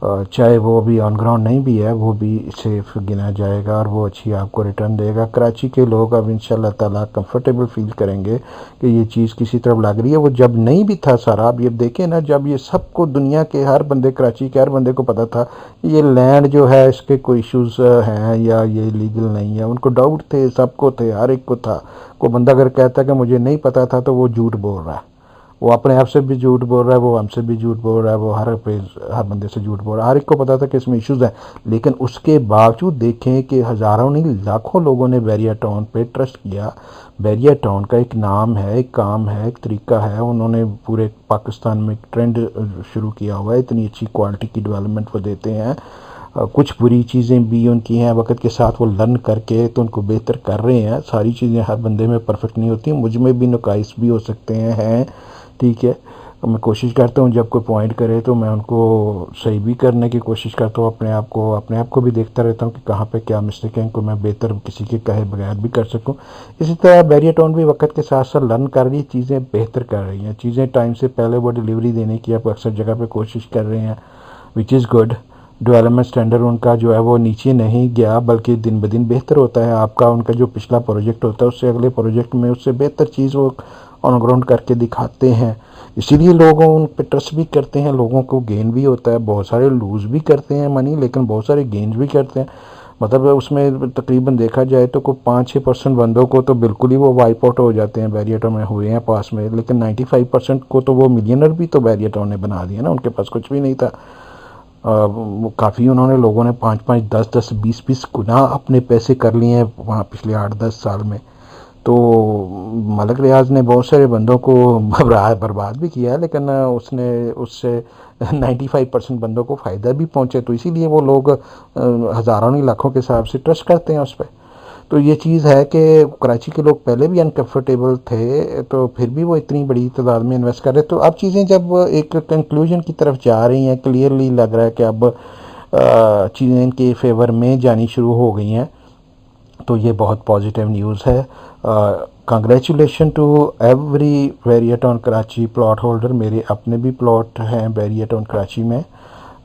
चाहे वो अभी ऑन ग्राउंड नहीं भी है, वो भी सेफ गिना जाएगा और वो अच्छी आपको रिटर्न देगा। कराची के लोग अब इंशाल्लाह ताला कंफर्टेबल फील करेंगे कि ये चीज़ किसी तरफ लग रही है। वो जब नहीं भी था सारा, अब ये देखें ना, जब ये सबको दुनिया के हर बंदे, कराची के हर बंदे को पता था ये लैंड जो है इसके कोई इश्यूज़ हैं या ये लीगल नहीं है, उनको डाउट थे, सबको थे, हर एक को था। कोई बंदा अगर कहता है कि मुझे नहीं पता था तो वो झूठ बोल रहा है। वो अपने आप से भी झूठ बोल रहा है, वो हमसे भी झूठ बोल रहा है, वो हर बंदे से झूठ बोल रहा है। हर एक को पता था कि इसमें इश्यूज़ हैं, लेकिन उसके बावजूद देखें कि हज़ारों नहीं लाखों लोगों ने बैरिया टाउन पे ट्रस्ट किया। बैरिया टाउन का एक नाम है, एक काम है, एक तरीका है, उन्होंने पूरे पाकिस्तान में एक ट्रेंड शुरू किया हुआ है। इतनी अच्छी क्वालिटी की डेवलपमेंट वो देते हैं। कुछ बुरी चीज़ें भी उनकी हैं, वक्त के साथ वो लर्न करके तो उनको बेहतर कर रहे हैं। सारी चीज़ें हर बंदे में परफेक्ट नहीं होती, मुझ में भी नुकाइस भी हो सकते हैं, ठीक है। मैं कोशिश करता हूँ जब कोई पॉइंट करे तो मैं उनको सही भी करने की कोशिश करता हूँ। अपने आप को भी देखता रहता हूँ कि कहाँ पे क्या मिस्टेक है, इनको मैं बेहतर किसी के कहे बगैर भी कर सकूँ। इसी तरह बैरिया टाउन भी वक्त के साथ साथ लर्न कर रही है, चीज़ें बेहतर कर रही हैं, चीज़ें टाइम से पहले वो डिलीवरी देने की आप अक्सर जगह पर कोशिश कर रहे हैं, which is good. Development standard उनका जो है वो नीचे नहीं गया, बल्कि दिन ब दिन बेहतर होता है। आपका उनका जो पिछला प्रोजेक्ट होता है उससे अगले प्रोजेक्ट में उससे बेहतर चीज़ वो ऑन ग्राउंड करके दिखाते हैं। इसीलिए लोग उन पे ट्रस्ट भी करते हैं, लोगों को गेन भी होता है। बहुत सारे लूज़ भी करते हैं मनी, लेकिन बहुत सारे गेन भी करते हैं। मतलब उसमें तकरीबन देखा जाए तो कोई 5-6% बंदों को तो बिल्कुल ही वो वाइप आउट हो जाते हैं, बैरिया टाउन में हुए हैं पास में, लेकिन 95% को तो वो मिलियनर भी तो बैरिया टाउन ने बना दिया ना। उनके पास कुछ भी नहीं था। काफ़ी उन्होंने लोगों ने 5-5, 10-10, 20-20 गुना अपने पैसे कर लिए हैं वहाँ पिछले 8-10 साल में। तो मलक रियाज ने बहुत सारे बंदों को बर्बाद भी किया है, लेकिन उसने उससे 95% बंदों को फ़ायदा भी पहुँचे। तो इसीलिए वो लोग हज़ारों नहीं लाखों के हिसाब से ट्रस्ट करते हैं उस पर। तो ये चीज़ है कि कराची के लोग पहले भी अनकम्फर्टेबल थे, तो फिर भी वो इतनी बड़ी तादाद में इन्वेस्ट कर रहे। तो अब चीज़ें जब एक कंक्लूजन की तरफ जा रही हैं, क्लियरली लग रहा है कि अब चीज़ें इनके फेवर में जानी शुरू हो गई हैं, तो ये बहुत पॉजिटिव न्यूज़ है। Congratulation to every Bahria town Karachi plot holder. मेरे अपने भी प्लॉट हैं बैरिया टाउन कराची में।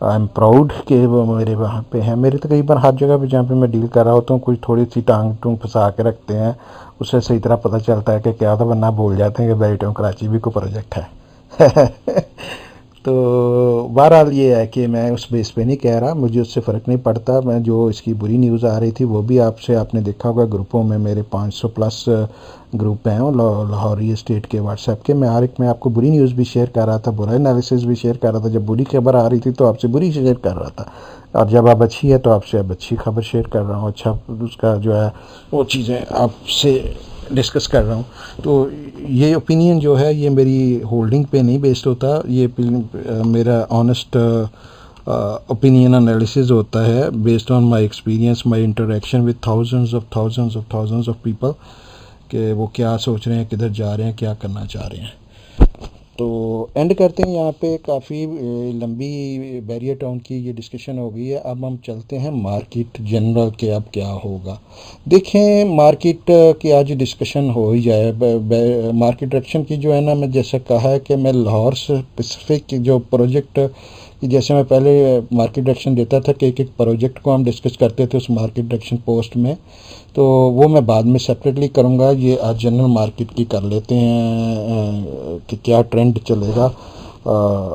आई एम प्राउड कि वो मेरे वहाँ पे हैं। मेरे तकरीबन हर जगह पे जहाँ पे मैं डील कर रहा होता हूँ, कुछ थोड़ी सी टांग टूंग फंसा के रखते हैं, उससे सही तरह पता चलता है कि क्या था, वरना भूल जाते हैं कि बैरिया टाउन कराची भी कोई प्रोजेक्ट है। तो बहरहाल ये है कि मैं उस बेस पे नहीं कह रहा, मुझे उससे फ़र्क नहीं पड़ता। मैं जो इसकी बुरी न्यूज़ आ रही थी वो भी आपने देखा होगा ग्रुपों में, मेरे 500 प्लस ग्रुप हैं लाहौरी स्टेट के व्हाट्सएप के। मैं हर एक में आपको बुरी न्यूज़ भी शेयर कर रहा था, बुरा एनालिसिस भी शेयर कर रहा था। जब बुरी खबर आ रही थी तो आपसे बुरी शेयर कर रहा था, और जब अब अच्छी है तो आपसे अब अच्छी खबर शेयर कर रहा हूँ। अच्छा, उसका जो है वो चीज़ें आपसे डिस्कस कर रहा हूँ। तो ये ओपिनियन जो है ये मेरी होल्डिंग पे नहीं बेस्ड होता, ये मेरा ऑनेस्ट ओपिनियन एनालिसिस होता है based on my experience, my interaction with thousands of people, कि वो क्या सोच रहे हैं, किधर जा रहे हैं, क्या करना चाह रहे हैं। तो एंड करते हैं यहाँ पे। काफ़ी लंबी बैरिया टाउन की ये डिस्कशन हो गई है। अब हम चलते हैं मार्केट जनरल के, अब क्या होगा। देखें, मार्केट की आज डिस्कशन हो ही जाए। मार्केट डायरेक्शन की जो है ना, मैं जैसे कहा है कि मैं लाहौर स्पेसिफिक जो प्रोजेक्ट कि जैसे मैं पहले मार्केट डायरेक्शन देता था कि एक एक प्रोजेक्ट को हम डिस्कस करते थे उस मार्केट डायरेक्शन पोस्ट में, तो वो मैं बाद में सेपरेटली करूँगा। ये आज जनरल मार्केट की कर लेते हैं कि क्या ट्रेंड चलेगा।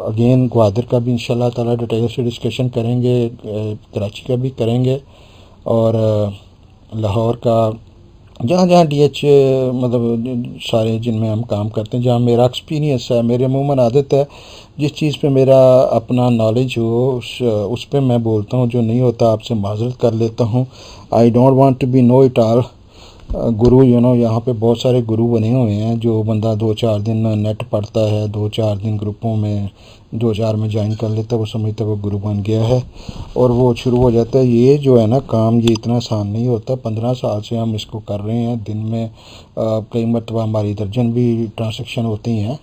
अगेन ग्वादर का भी इंशाल्लाह ताला डिटेल से डिस्कशन करेंगे, कराची का भी करेंगे, और लाहौर का, जहाँ जहाँ DH मतलब सारे जिनमें हम काम करते हैं, जहाँ मेरा एक्सपीरियंस है, मेरी अमूमन आदत है जिस चीज़ पे मेरा अपना नॉलेज हो उस पे मैं बोलता हूँ, जो नहीं होता आपसे माजरत कर लेता हूँ। I don't want to be know it all guru, यहाँ पे बहुत सारे गुरु बने हुए हैं। जो बंदा 2-4 दिन नेट पढ़ता है, 2-4 दिन ग्रुपों में 2-4 में ज्वाइन कर लेता है, वो समझता है वो गुरु बन गया है और वो शुरू हो जाता है। ये जो है ना काम, ये इतना आसान नहीं होता। 15 साल से हम इसको कर रहे हैं। दिन में कई मरतबा हमारी दर्जन भी ट्रांसैक्शन होती हैं,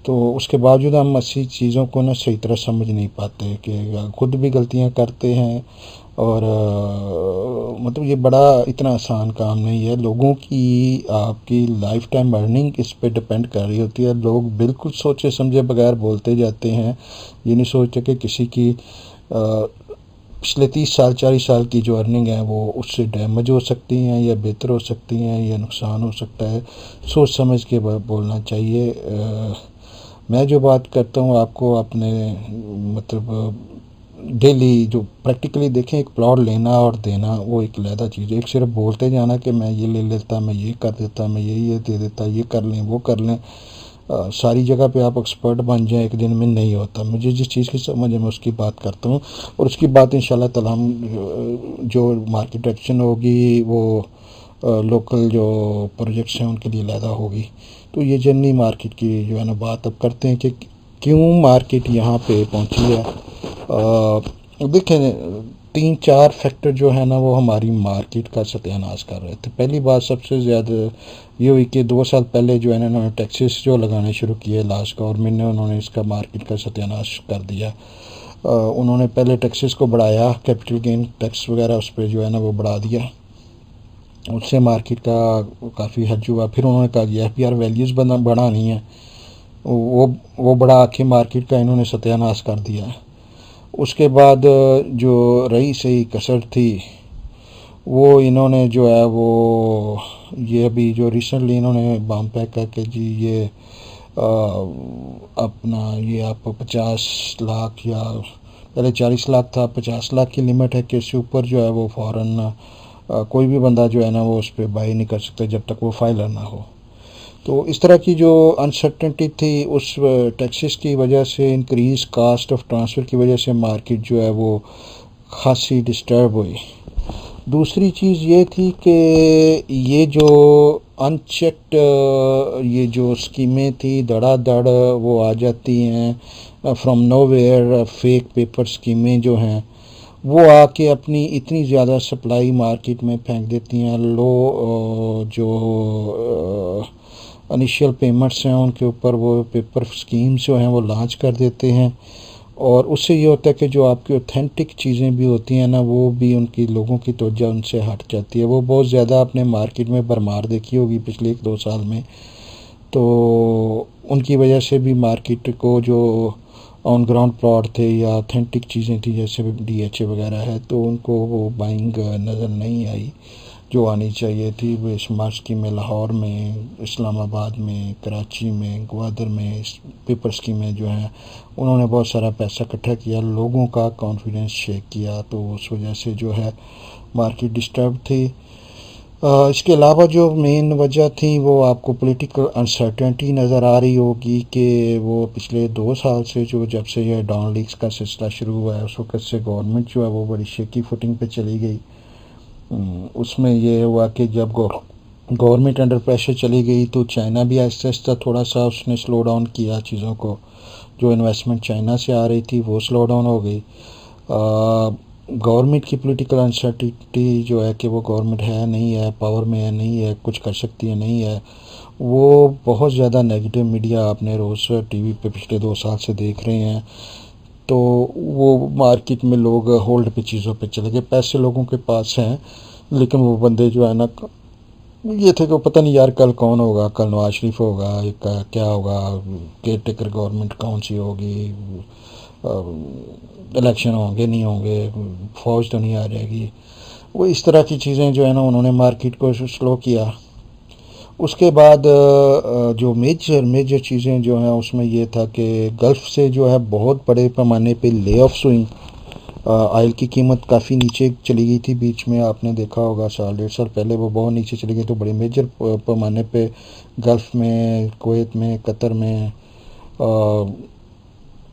तो उसके बावजूद हम ऐसी चीज़ों को ना सही तरह समझ नहीं पाते कि खुद भी गलतियां करते हैं। और मतलब ये बड़ा इतना आसान काम नहीं है। लोगों की, आपकी लाइफ टाइम अर्निंग इस पे डिपेंड कर रही होती है। लोग बिल्कुल सोचे समझे बगैर बोलते जाते हैं, ये नहीं सोचते कि किसी की पिछले 30 साल 40 साल की जो अर्निंग है वो उससे डैमेज हो सकती हैं या बेहतर हो सकती हैं या नुकसान हो सकता है। सोच समझ के बोलना चाहिए। मैं जो बात करता हूँ आपको अपने मतलब डेली जो प्रैक्टिकली देखें, एक प्लॉट लेना और देना वो एक अलहदा चीज़ है। एक सिर्फ बोलते जाना कि मैं ये ले लेता, मैं ये कर देता, मैं ये दे देता, ये कर लें वो कर लें, सारी जगह पे आप एक्सपर्ट बन जाएं एक दिन में, नहीं होता। मुझे जिस चीज़ की समझ है मैं उसकी बात करता हूँ और उसकी बात इंशाल्लाह ताला हम जो मार्केट एक्शन होगी वो लोकल जो प्रोजेक्ट्स हैं उनके लिए अलहदा होगी। तो ये जनरली मार्केट की जो है ना बात अब करते हैं कि क्यों मार्केट यहाँ पे पहुँची है। देखें, 3-4 फैक्टर जो है ना वो हमारी मार्केट का सत्यानाश कर रहे थे। पहली बात सबसे ज़्यादा ये हुई कि 2 साल पहले जो है ना उन्होंने टैक्सेस जो लगाने शुरू किए, लास्ट गवर्नमेंट ने, उन्होंने इसका मार्केट का सत्यानाश कर दिया। उन्होंने पहले टैक्सेस को बढ़ाया, कैपिटल गेन टैक्स वगैरह उस पर जो है ना वो बढ़ा दिया, उससे मार्केट का काफ़ी हर्ज हुआ। फिर उन्होंने कहा कि FPR वैल्यूज़ बढ़ानी है, वो बढ़ा के मार्केट का इन्होंने सत्यानाश कर दिया। उसके बाद जो रही सही कसर थी वो इन्होंने जो है वो ये अभी जो रिसेंटली इन्होंने बाम पैक करके जी ये अपना ये आप 50 लाख या पहले 40 लाख था, 50 लाख की लिमिट है कि इससे ऊपर जो है वो फ़ौरन कोई भी बंदा जो है ना वो उस पर बाई नहीं कर सकता जब तक वो फाइलर ना हो। तो इस तरह की जो अनसर्टेनिटी थी उस टैक्सेस की वजह से, इंक्रीज़ कास्ट ऑफ ट्रांसफ़र की वजह से मार्केट जो है वो खासी डिस्टर्ब हुई। दूसरी चीज़ ये थी कि ये जो अनचेक्ड ये जो स्कीमें थी धड़ाधड़ वो आ जाती हैं फ्रॉम नोवेयर, फेक पेपर स्कीमें जो हैं वो आके अपनी इतनी ज़्यादा सप्लाई मार्केट में फेंक देती हैं। लो जो इनिशियल पेमेंट्स हैं उनके ऊपर वो पेपर स्कीम्स जो हैं वो लॉन्च कर देते हैं और उससे ये होता है कि जो आपकी ऑथेंटिक चीज़ें भी होती हैं ना वो भी उनकी लोगों की तवज्जो उनसे हट जाती है। वो बहुत ज़्यादा आपने मार्केट में भरमार देखी होगी पिछले 1-2 साल में, तो उनकी वजह से भी मार्केट को जो ऑन ग्राउंड प्लॉट थे या ऑथेंटिक चीज़ें थी जैसे DHA वगैरह है तो उनको वो बाइंग नज़र नहीं आई जो आनी चाहिए थी। वो स्मार्ट स्कीमें लाहौर में, इस्लामाबाद में, कराची में, ग्वादर में पेपर स्कीमें जो हैं उन्होंने बहुत सारा पैसा इकट्ठा किया, लोगों का कॉन्फिडेंस शेक किया, तो उस वजह से जो है मार्केट डिस्टर्ब थी। इसके अलावा जो मेन वजह थी वो आपको पॉलिटिकल अनसर्टेनिटी नज़र आ रही होगी कि वो पिछले 2 साल से जो जब से यह डॉन लीक्स का सिलसिला शुरू हुआ है उस वक्त से गवर्नमेंट जो है वो बड़ी शेकी फुटिंग पे चली गई। उसमें ये हुआ कि जब गवर्नमेंट अंडर प्रेशर चली गई तो चाइना भी आहिस्ता आहिस्ता थोड़ा सा उसने स्लो डाउन किया चीज़ों को। जो इन्वेस्टमेंट चाइना से आ रही थी वो स्लो डाउन हो गई। गवर्नमेंट की पॉलिटिकल अनसर्टिनिटी जो है कि वो गवर्नमेंट है नहीं है, पावर में है नहीं है, कुछ कर सकती है नहीं है, वो बहुत ज़्यादा नेगेटिव मीडिया आपने रोज़ TV पे पिछले 2 साल से देख रहे हैं। तो वो मार्केट में लोग होल्ड पे चीज़ों पे चले गए। पैसे लोगों के पास हैं लेकिन वो बंदे जो है ना ये थे कि पता नहीं यार कल कौन होगा, कल नवाज शरीफ होगा, क्या होगा, केयर टेकर गवर्नमेंट कौन सी होगी, इलेक्शन होंगे नहीं होंगे, फौज तो नहीं आ जाएगी। वो इस तरह की चीज़ें जो है ना उन्होंने मार्केट को स्लो किया। उसके बाद जो मेजर चीज़ें जो हैं उसमें ये था कि गल्फ़ से जो है बहुत बड़े पैमाने पे ले ऑफ्स हुई। ऑयल की कीमत काफ़ी नीचे चली गई थी बीच में, आपने देखा होगा 1-1.5 साल पहले वो बहुत नीचे चली गई। तो बड़े मेजर पैमाने पे गल्फ़ में, कुवैत में, कतर में,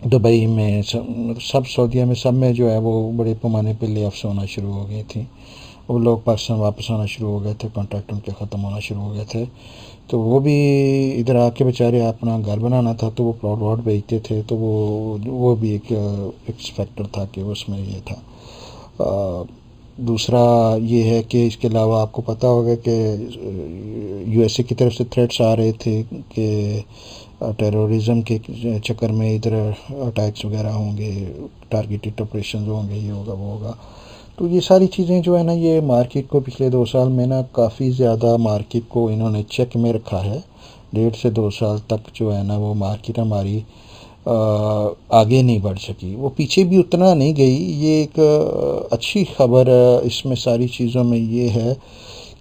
दुबई में, सब सऊदीया में, सब में जो है वो बड़े पैमाने पे ले ऑफ्स होना शुरू हो गई थी। वो लोग पाकिस्तान वापस आना शुरू हो गए थे, कॉन्ट्रैक्ट उनके ख़त्म होना शुरू हो गए थे। तो वो भी इधर आके बेचारे अपना घर बनाना था तो वो प्लॉट वॉट बेचते थे। तो वो भी एक फिक्स फैक्टर था कि उसमें ये था। दूसरा ये है कि इसके अलावा आपको पता होगा कि USA की तरफ से थ्रेट्स आ रहे थे कि टेररिज्म के चक्कर में इधर अटैक्स वगैरह होंगे, टारगेटेड ऑपरेशन होंगे, ये होगा वो होगा। तो ये सारी चीज़ें जो है ना ये मार्केट को पिछले 2 साल में ना काफ़ी ज़्यादा मार्केट को इन्होंने चेक में रखा है। 1.5 से 2 साल तक जो है ना वो मार्केट हमारी आगे नहीं बढ़ सकी, वो पीछे भी उतना नहीं गई। ये एक अच्छी खबर इसमें सारी चीज़ों में ये है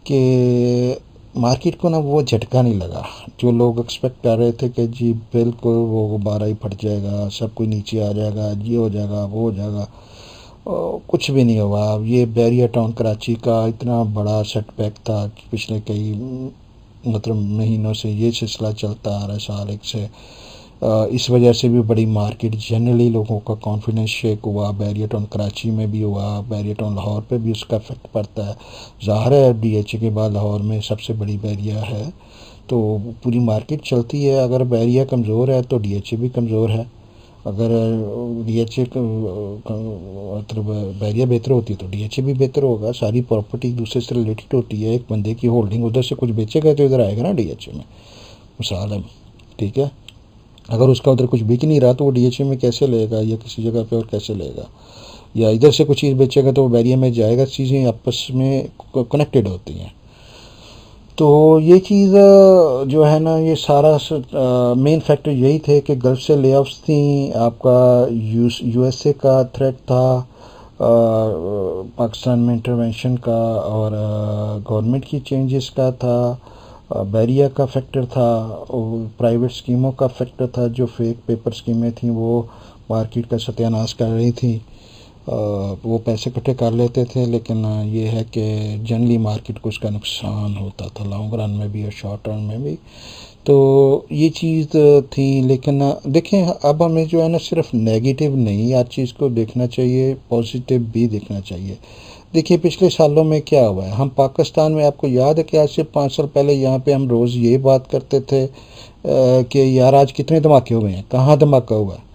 कि मार्केट को ना वो झटका नहीं लगा जो लोग एक्सपेक्ट कर रहे थे कि जी बिल्कुल वो गुब्बारा ही फट जाएगा, सब कुछ नीचे आ जाएगा, ये हो जाएगा, वो हो जाएगा। कुछ भी नहीं हुआ। ये बैरियर टाउन कराची का इतना बड़ा सेटबैक था कि पिछले कई मतलब महीनों से ये सिलसिला चलता आ रहा है, साल एक से। इस वजह से भी बड़ी मार्केट जनरली लोगों का कॉन्फिडेंस शेक हुआ। बैरियर टाउन कराची में भी हुआ, बैरियर टाउन लाहौर पे भी उसका इफेक्ट पड़ता है। ज़ाहिर है डीएचए के बाद लाहौर में सबसे बड़ी बैरियर है, तो पूरी मार्केट चलती है। अगर बैरियर कमज़ोर है तो डीएचए भी कमज़ोर है। अगर डीएचए मतलब बैरियर बेहतर होती है तो डीएचए भी बेहतर होगा। सारी प्रॉपर्टी एक दूसरे से रिलेटेड होती है। एक बंदे की होल्डिंग उधर से कुछ बेचेगा तो इधर आएगा ना डीएचए में, मिसाल है, ठीक है। अगर उसका उधर कुछ बिक नहीं रहा तो वो डीएचए में कैसे लेगा, या किसी जगह पे और कैसे लेगा, या इधर से कुछ चीज़ बेचेगा तो वो बैरियर में जाएगा। चीज़ें आपस में कनेक्टेड होती हैं। तो ये चीज़ जो है ना, ये सारा मेन फैक्टर यही थे कि गल्फ से लेऑफ्स थी, आपका यूएसए का थ्रेट था, पाकिस्तान में इंटरवेंशन का, और गवर्नमेंट की चेंजेस का था, बैरिया का फैक्टर था, प्राइवेट स्कीमों का फैक्टर था। जो फेक पेपर स्कीमें थी वो मार्केट का सत्यानाश कर रही थी। वो पैसे इकट्ठे कर लेते थे, लेकिन ये है कि जनरली मार्केट को उसका नुकसान होता था, लॉन्ग रन में भी और शॉर्ट रन में भी। तो ये चीज़ थी। लेकिन देखें, अब हमें जो है ना सिर्फ नेगेटिव नहीं हर चीज़ को देखना चाहिए, पॉजिटिव भी देखना चाहिए। देखिए पिछले सालों में क्या हुआ है, हम पाकिस्तान में, आपको याद है कि आज से 5 साल पहले यहाँ पे हम रोज़ ये बात करते थे कि यार आज कितने धमाके हुए हैं, कहाँ धमाका हुआ है।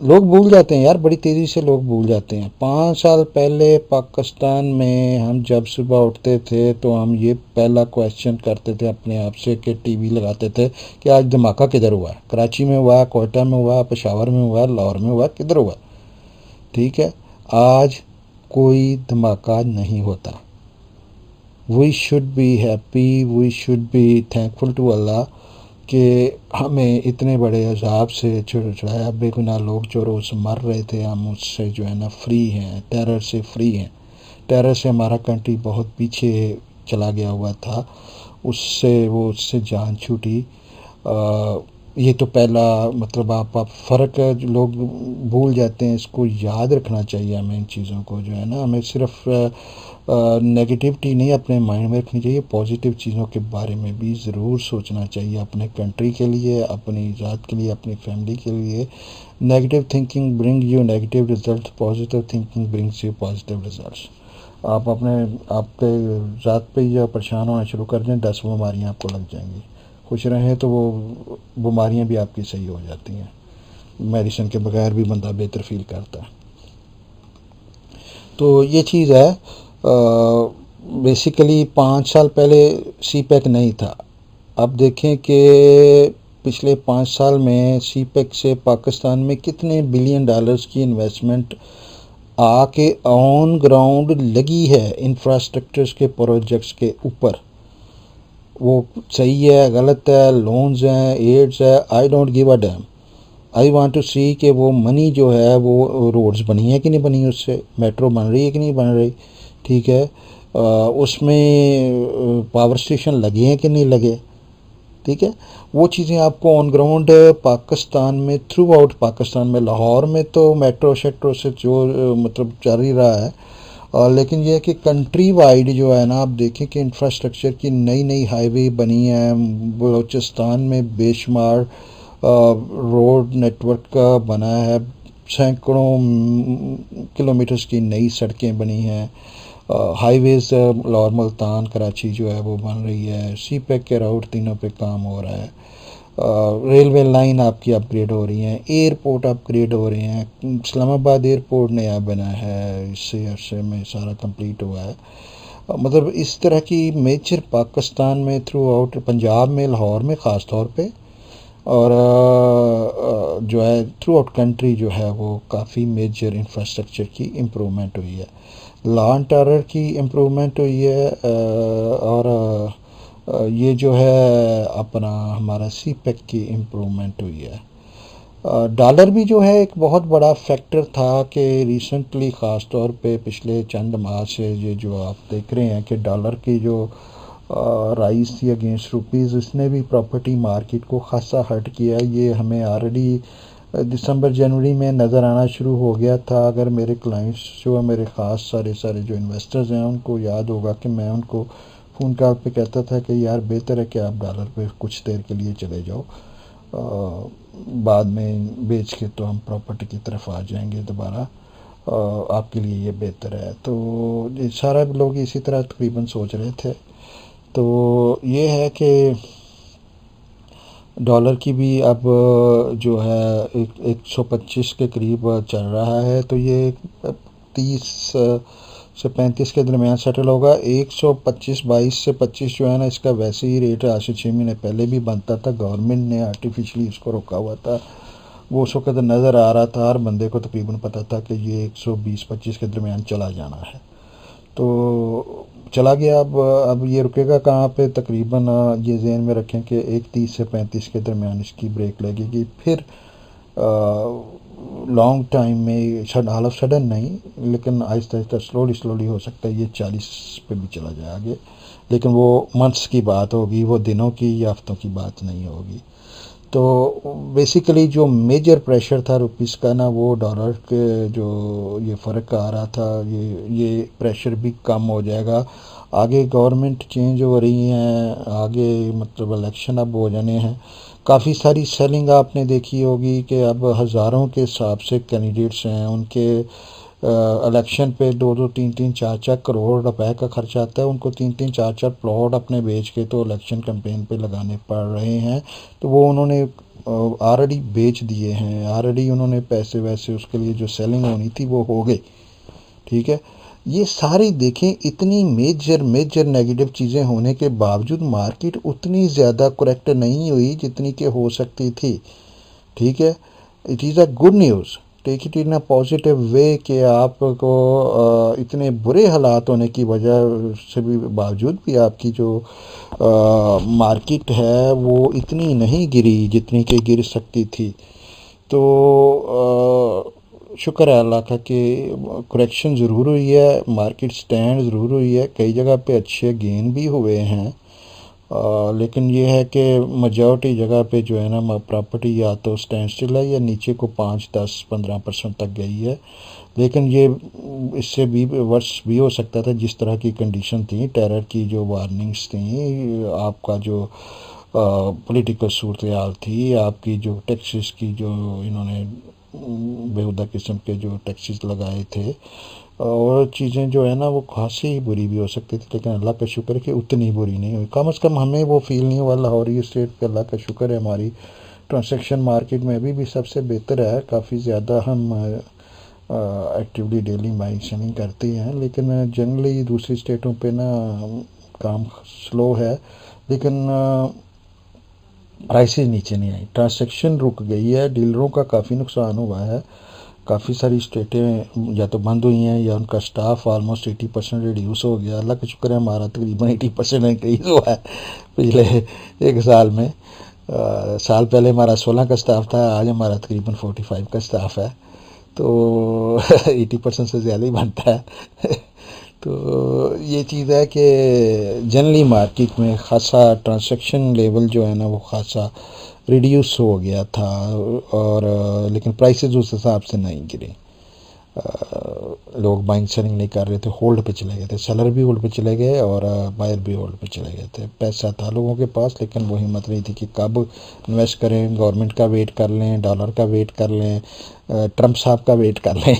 लोग भूल जाते हैं यार, बड़ी तेज़ी से लोग भूल जाते हैं। 5 साल पहले पाकिस्तान में हम जब सुबह उठते थे तो हम ये पहला क्वेश्चन करते थे अपने आप से कि टीवी लगाते थे कि आज धमाका किधर हुआ है, कराची में हुआ, कोयटा में हुआ, पेशावर में हुआ, लाहौर में हुआ, किधर हुआ। ठीक है, आज कोई धमाका नहीं होता। We should be happy, we should be thankful to Allah कि हमें इतने बड़े अजाब से छुड़ाया। बेगुनाह लोग जो रोज़ मर रहे थे, हम उससे जो है ना फ्री हैं, टेरर से फ्री हैं। टेरर से हमारा कंट्री बहुत पीछे चला गया हुआ था, उससे जान छूटी। ये तो पहला मतलब आप फ़र्क है जो लोग भूल जाते हैं, इसको याद रखना चाहिए हमें। इन चीज़ों को जो है ना, हमें सिर्फ नेगेटिविटी नहीं अपने माइंड में रखनी चाहिए, पॉजिटिव चीज़ों के बारे में भी ज़रूर सोचना चाहिए, अपने कंट्री के लिए, अपनी ज़ात के लिए, अपनी फैमिली के लिए। Negative thinking bring you negative result, positive thinking brings you positive results. आप अपने आपके ज़ात पे या परेशान होना शुरू कर दें, 10 बीमारियाँ आपको लग जाएंगी। खुश रहें तो वो बीमारियाँ भी आपकी सही हो जाती हैं। मेडिसिन के बगैर भी बंदा बेहतर फील करता है। तो ये चीज़ है। बेसिकली 5 साल पहले सी पैक नहीं था। अब देखें कि पिछले 5 साल में सी पैक से पाकिस्तान में कितने बिलियन डॉलर्स की इन्वेस्टमेंट आके ऑन ग्राउंड लगी है इंफ्रास्ट्रक्चर्स के प्रोजेक्ट्स के ऊपर। वो सही है, गलत है, लोन्स हैं, एड्स है, I don't give a damn. I want to see कि वो मनी जो है वो रोड्स बनी है कि नहीं बनी, उससे मेट्रो बन रही है कि नहीं बन रही, ठीक है। उसमें पावर स्टेशन लगे हैं कि नहीं लगे, ठीक है। वो चीज़ें आपको ऑन ग्राउंड पाकिस्तान में, थ्रू आउट पाकिस्तान में, लाहौर में तो मेट्रो शेट्रो से जो मतलब चल ही रहा है। लेकिन यह है कि कंट्री वाइड जो है ना, आप देखें कि इंफ्रास्ट्रक्चर की नई नई हाईवे बनी है। बलूचिस्तान में बेशुमार रोड नेटवर्क का बना है, सैकड़ों किलोमीटर्स की नई सड़कें बनी हैं। हाईवेज़ लाहौर मुल्तान कराची जो है वो बन रही है। सी पैक के राउट तीनों पे काम हो रहा है। रेलवे लाइन आपकी अपग्रेड हो रही हैं, एयरपोर्ट अपग्रेड हो रहे हैं। इस्लामाबाद एयरपोर्ट नया बना है, इससे अरसे में सारा कंप्लीट हुआ है। मतलब इस तरह की मेजर पाकिस्तान में थ्रू आउट, पंजाब में, लाहौर में ख़ास तौर पे, और जो है थ्रू आउट कंट्री जो है वो काफ़ी मेजर इंफ्रास्ट्रक्चर की इम्प्रूवमेंट हुई है। लॉ एंड टेरर की इम्प्रूवमेंट हुई है, और ये जो है अपना हमारा सी पैक की इम्प्रूवमेंट हुई है। डॉलर भी जो है एक बहुत बड़ा फैक्टर था कि रिसेंटली ख़ास तौर पे पिछले चंद माह से ये जो आप देख रहे हैं कि डॉलर की जो राइस थी अगेंस्ट रुपीज़, इसने भी प्रॉपर्टी मार्केट को खासा हर्ट किया। ये हमें ऑलरेडी दिसंबर जनवरी में नज़र आना शुरू हो गया था। अगर मेरे क्लाइंट्स जो है, मेरे ख़ास सारे सारे जो इन्वेस्टर्स हैं, उनको याद होगा कि मैं उनको फ़ोन कॉल पे कहता था कि यार बेहतर है कि आप डॉलर पे कुछ देर के लिए चले जाओ, बाद में बेच के तो हम प्रॉपर्टी की तरफ आ जाएंगे दोबारा, आपके लिए ये बेहतर है। तो ये सारा लोग इसी तरह तकरीबन सोच रहे थे। तो ये है कि डॉलर की भी अब जो है 125 के करीब चल रहा है। तो ये 30 से 35 के दरमियान सेटल होगा। 125 22 से 25 जो है ना, इसका वैसे ही रेट आज से 6 महीने पहले भी बनता था। गवर्नमेंट ने आर्टिफिशली इसको रोका हुआ था। वो उस वक्त नज़र आ रहा था, हर बंदे को तकरीबन पता था कि ये 120-25 के दरमियान चला जाना है। तो चला गया। अब ये रुकेगा कहाँ पे, तकरीबन ये ज़हन में रखें कि 130 से 35 के दरमियान इसकी ब्रेक लगेगी। फिर लॉन्ग टाइम में ऑल ऑफ सडन नहीं, लेकिन आहिस्ता आहिस्ता स्लोली स्लोली हो सकता है ये 40 पे भी चला जाए आगे। लेकिन वो मंथ्स की बात होगी, वो दिनों की या हफ्तों की बात नहीं होगी। तो बेसिकली जो मेजर प्रेशर था रुपीस का ना, वो डॉलर के जो ये फ़र्क आ रहा था, ये प्रेशर भी कम हो जाएगा। आगे गवर्नमेंट चेंज हो रही हैं, आगे मतलब इलेक्शन अब हो जाने हैं। काफ़ी सारी सेलिंग आपने देखी होगी कि अब हज़ारों के हिसाब से कैंडिडेट्स हैं, उनके इलेक्शन पे 2-2 3-3 4-4 करोड़ रुपए का खर्चा आता है। उनको 3-3 4-4 प्लॉट अपने बेच के तो इलेक्शन कैंपेन पे लगाने पड़ रहे हैं। तो वो उन्होंने ऑलरेडी बेच दिए हैं, ऑलरेडी उन्होंने पैसे वैसे उसके लिए जो सेलिंग होनी थी वो हो गई। ठीक है। ये सारी देखें, इतनी मेजर मेजर नेगेटिव चीज़ें होने के बावजूद मार्केट उतनी ज़्यादा करेक्ट नहीं हुई जितनी कि हो सकती थी। ठीक है। It is a good news, take it in a positive way कि आपको इतने बुरे हालात होने की वजह से भी बावजूद भी आपकी जो मार्केट है वो इतनी नहीं गिरी जितनी कि गिर सकती थी। तो शुक्र है अल्लाह का कि करेक्शन ज़रूर हुई है, मार्केट स्टैंड ज़रूर हुई है, कई जगह पे अच्छे गेन भी हुए हैं। लेकिन ये है कि मेजॉरिटी जगह पे जो है ना, प्रॉपर्टी या तो स्टैंड स्टिल है या नीचे को 5-10-15% तक गई है। लेकिन ये इससे भी वर्ष भी हो सकता था। जिस तरह की कंडीशन थी, टेरर की जो वार्निंग्स थी, आपका जो पॉलिटिकल सूरत हाल थी, आपकी जो टैक्सेस की जो इन्होंने बेहुदा किस्म के जो टैक्सेस लगाए थे, और चीज़ें जो है ना वो खासी बुरी भी हो सकती थी। लेकिन अल्लाह का शुक्र है कि उतनी बुरी नहीं हुई। कम से कम हमें वो फील नहीं हुआ। लाहौर स्टेट पे अल्लाह का शुक्र है, हमारी ट्रांसैक्शन मार्केट में अभी भी सबसे बेहतर है। काफ़ी ज़्यादा हम एक्टिवली डेली बाइंग सेलिंग करते हैं। लेकिन जनरली दूसरी स्टेटों पे ना काम स्लो है। लेकिन प्राइसेस नीचे नहीं आई, ट्रांसैक्शन रुक गई है, डीलरों का काफ़ी नुकसान हुआ है। काफ़ी सारी स्टेटें या तो बंद हुई हैं या उनका स्टाफ ऑलमोस्ट 80% रिड्यूस हो गया। अल्लाह का शुक्र है हमारा तकरीबन 80% इंक्रीज़ हुआ है पिछले 1 साल में। साल पहले हमारा 16 का स्टाफ था, आज हमारा तकरीबन 45 का स्टाफ है। तो 80% से ज़्यादा ही बनता है। तो ये चीज़ है कि जनरली मार्केट में ख़ासा ट्रांसैक्शन लेवल जो है ना वो ख़ासा रिड्यूस हो गया था। और लेकिन प्राइसेस उस हिसाब से नहीं गिरे। लोग बाइंग सेलिंग नहीं कर रहे थे, होल्ड पे चले गए थे। सेलर भी होल्ड पे चले गए और बायर भी होल्ड पे चले गए थे। पैसा था लोगों के पास, लेकिन वो हिम्मत नहीं थी कि कब इन्वेस्ट करें। गवर्नमेंट का वेट कर लें, डॉलर का वेट कर लें, ट्रम्प साहब का वेट कर लें।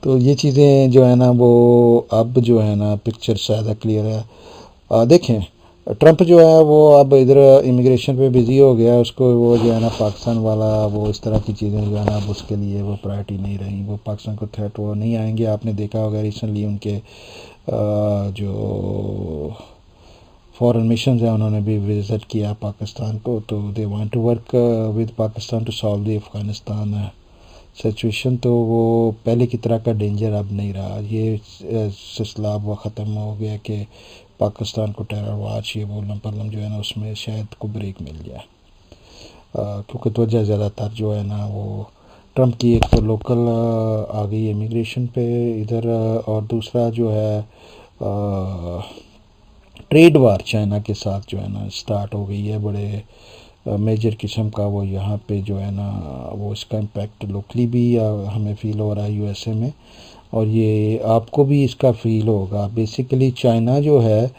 तो ये चीज़ें जो है ना वो अब जो है ना पिक्चर ज़्यादा क्लियर है। देखें, ट्रंप जो है वो अब इधर इमिग्रेशन पे बिज़ी हो गया। उसको वो जो है ना पाकिस्तान वाला वो इस तरह की चीज़ें जो है ना अब उसके लिए वो प्रायोरिटी नहीं रही। वो पाकिस्तान को थ्रेट वो नहीं आएंगे। आपने देखा होगा रिसेंटली उनके जो फॉरेन मिशन है उन्होंने भी विज़िट किया पाकिस्तान को। तो they want to work with Pakistan to solve the Afghanistan situation. तो वो पहले की तरह का डेंजर अब नहीं रहा। ये सिलसिला अब ख़त्म हो गया कि पाकिस्तान को टेरर वाच ये बोलना पलम जो है ना उसमें शायद को ब्रेक मिल जाए। क्योंकि वजह ज़्यादातर जो है ना वो ट्रम्प की एक तो लोकल आ गई इमिग्रेशन पे इधर, और दूसरा जो है ट्रेड वार चाइना के साथ जो है ना स्टार्ट हो गई है बड़े मेजर किस्म का। वो यहाँ पे जो है ना वो इसका इम्पेक्ट लोकली भी हमें फ़ील हो रहा है यूएसए में, और ये आपको भी इसका फ़ील होगा। बेसिकली चाइना जो है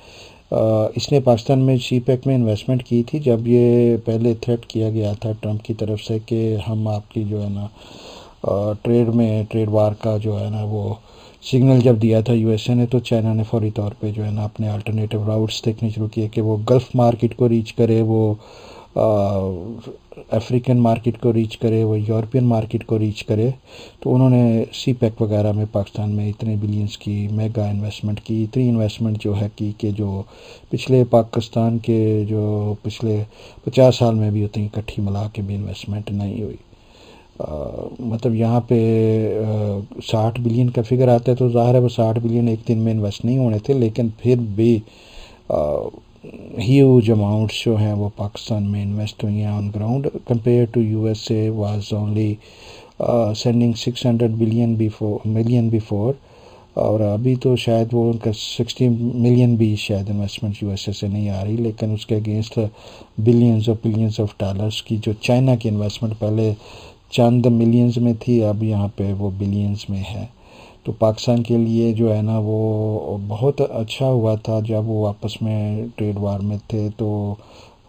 इसने पाकिस्तान में सी पैक में इन्वेस्टमेंट की थी जब ये पहले थ्रेट किया गया था ट्रम्प की तरफ से कि हम आपकी जो है ना ट्रेड वार का जो है ना वो सिग्नल जब दिया था यूएसए ने, तो चाइना ने फौरी तौर पे जो है ना अपने अल्टरनेटिव राउट्स देखने शुरू किए कि वो गल्फ़ मार्केट को रीच करे, वो अफ्रीकन मार्केट को रीच करे, वो यूरोपियन मार्केट को रीच करे। तो उन्होंने सी पैक वगैरह में पाकिस्तान में इतने बिलियंस की मेगा इन्वेस्टमेंट की, इतनी इन्वेस्टमेंट जो है की कि जो पिछले पाकिस्तान के जो पिछले 50 साल में भी उतनी इकट्ठी मिला के भी इन्वेस्टमेंट नहीं हुई। मतलब यहाँ पे 60 बिलियन का फिगर आता है, तो ज़ाहिर है वो 60 बिलियन एक दिन में इन्वेस्ट नहीं होने थे, लेकिन फिर भी ह्यूज अमाउंट्स जो हैं वो पाकिस्तान में इन्वेस्ट हुई हैं on ground, compare to USA was only sending 600 million before, और अभी तो शायद वो उनका 60 मिलियन भी शायद इन्वेस्टमेंट यूएसए से नहीं आ रही, लेकिन उसके अगेंस्ट बिलियंस ऑफ डॉलर्स की जो चाइना की इन्वेस्टमेंट पहले चंद मिलियंस में थी, अब यहाँ पे वो बिलियंस में है। तो पाकिस्तान के लिए जो है ना वो बहुत अच्छा हुआ था जब वो आपस में ट्रेड वार में थे, तो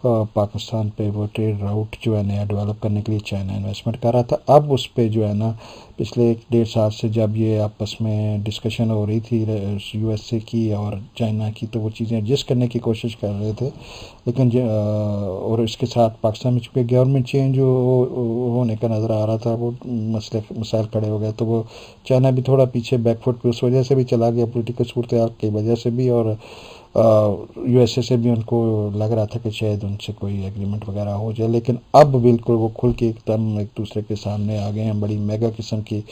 पाकिस्तान पे वो ट्रेड राउट जो है नया डेवलप करने के लिए चाइना इन्वेस्टमेंट कर रहा था। अब उस पर जो है ना पिछले 1.5 साल से जब ये आपस में डिस्कशन हो रही थी यूएसए की और चाइना की, तो वो चीज़ें एडजस्ट करने की कोशिश कर रहे थे, लेकिन और इसके साथ पाकिस्तान में चूँकि गवर्नमेंट चेंज होने का नज़र आ रहा था, वो मसाइल खड़े हो गए, तो वो चाइना भी थोड़ा पीछे बैकफुट पे उस वजह से भी चला गया, पॉलिटिकल सूरत हाल की वजह से भी, और यूएसए से भी उनको लग रहा था कि शायद उनसे कोई एग्रीमेंट वगैरह हो जाए। लेकिन अब बिल्कुल वो खुल के एकदम एक दूसरे के सामने आ गए हैं, बड़ी मेगा किस्म की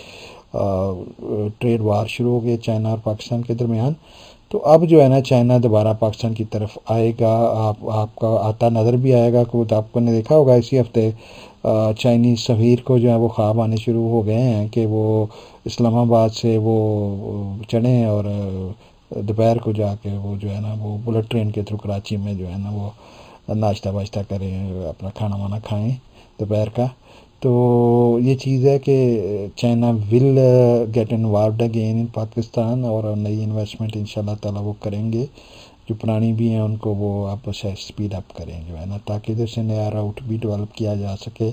ट्रेड वार शुरू हो गई चाइना और पाकिस्तान के दरमियान। तो अब जो है ना चाइना दोबारा पाकिस्तान की तरफ आएगा, आपका आता नज़र भी आएगा। कि तो आपको ने देखा होगा इसी हफ्ते चाइनीज़ सफ़ीर को जो है वो ख्वाब आने शुरू हो गए हैं कि वो इस्लामाबाद से वो चढ़ें और दोपहर को जाके वो जो है ना वो बुलेट ट्रेन के थ्रू कराची में जो है ना वो नाश्ता वाश्ता करें, अपना खाना वाना खाएं दोपहर का। तो ये चीज़ है कि China will get involved again in Pakistan, और नई इन्वेस्टमेंट इंशाल्लाह ताला वो करेंगे, जो पुरानी भी हैं उनको वो आपस में स्पीड अप करें जो है ना, ताकि इधर से नया राउट भी डेवलप किया जा सके।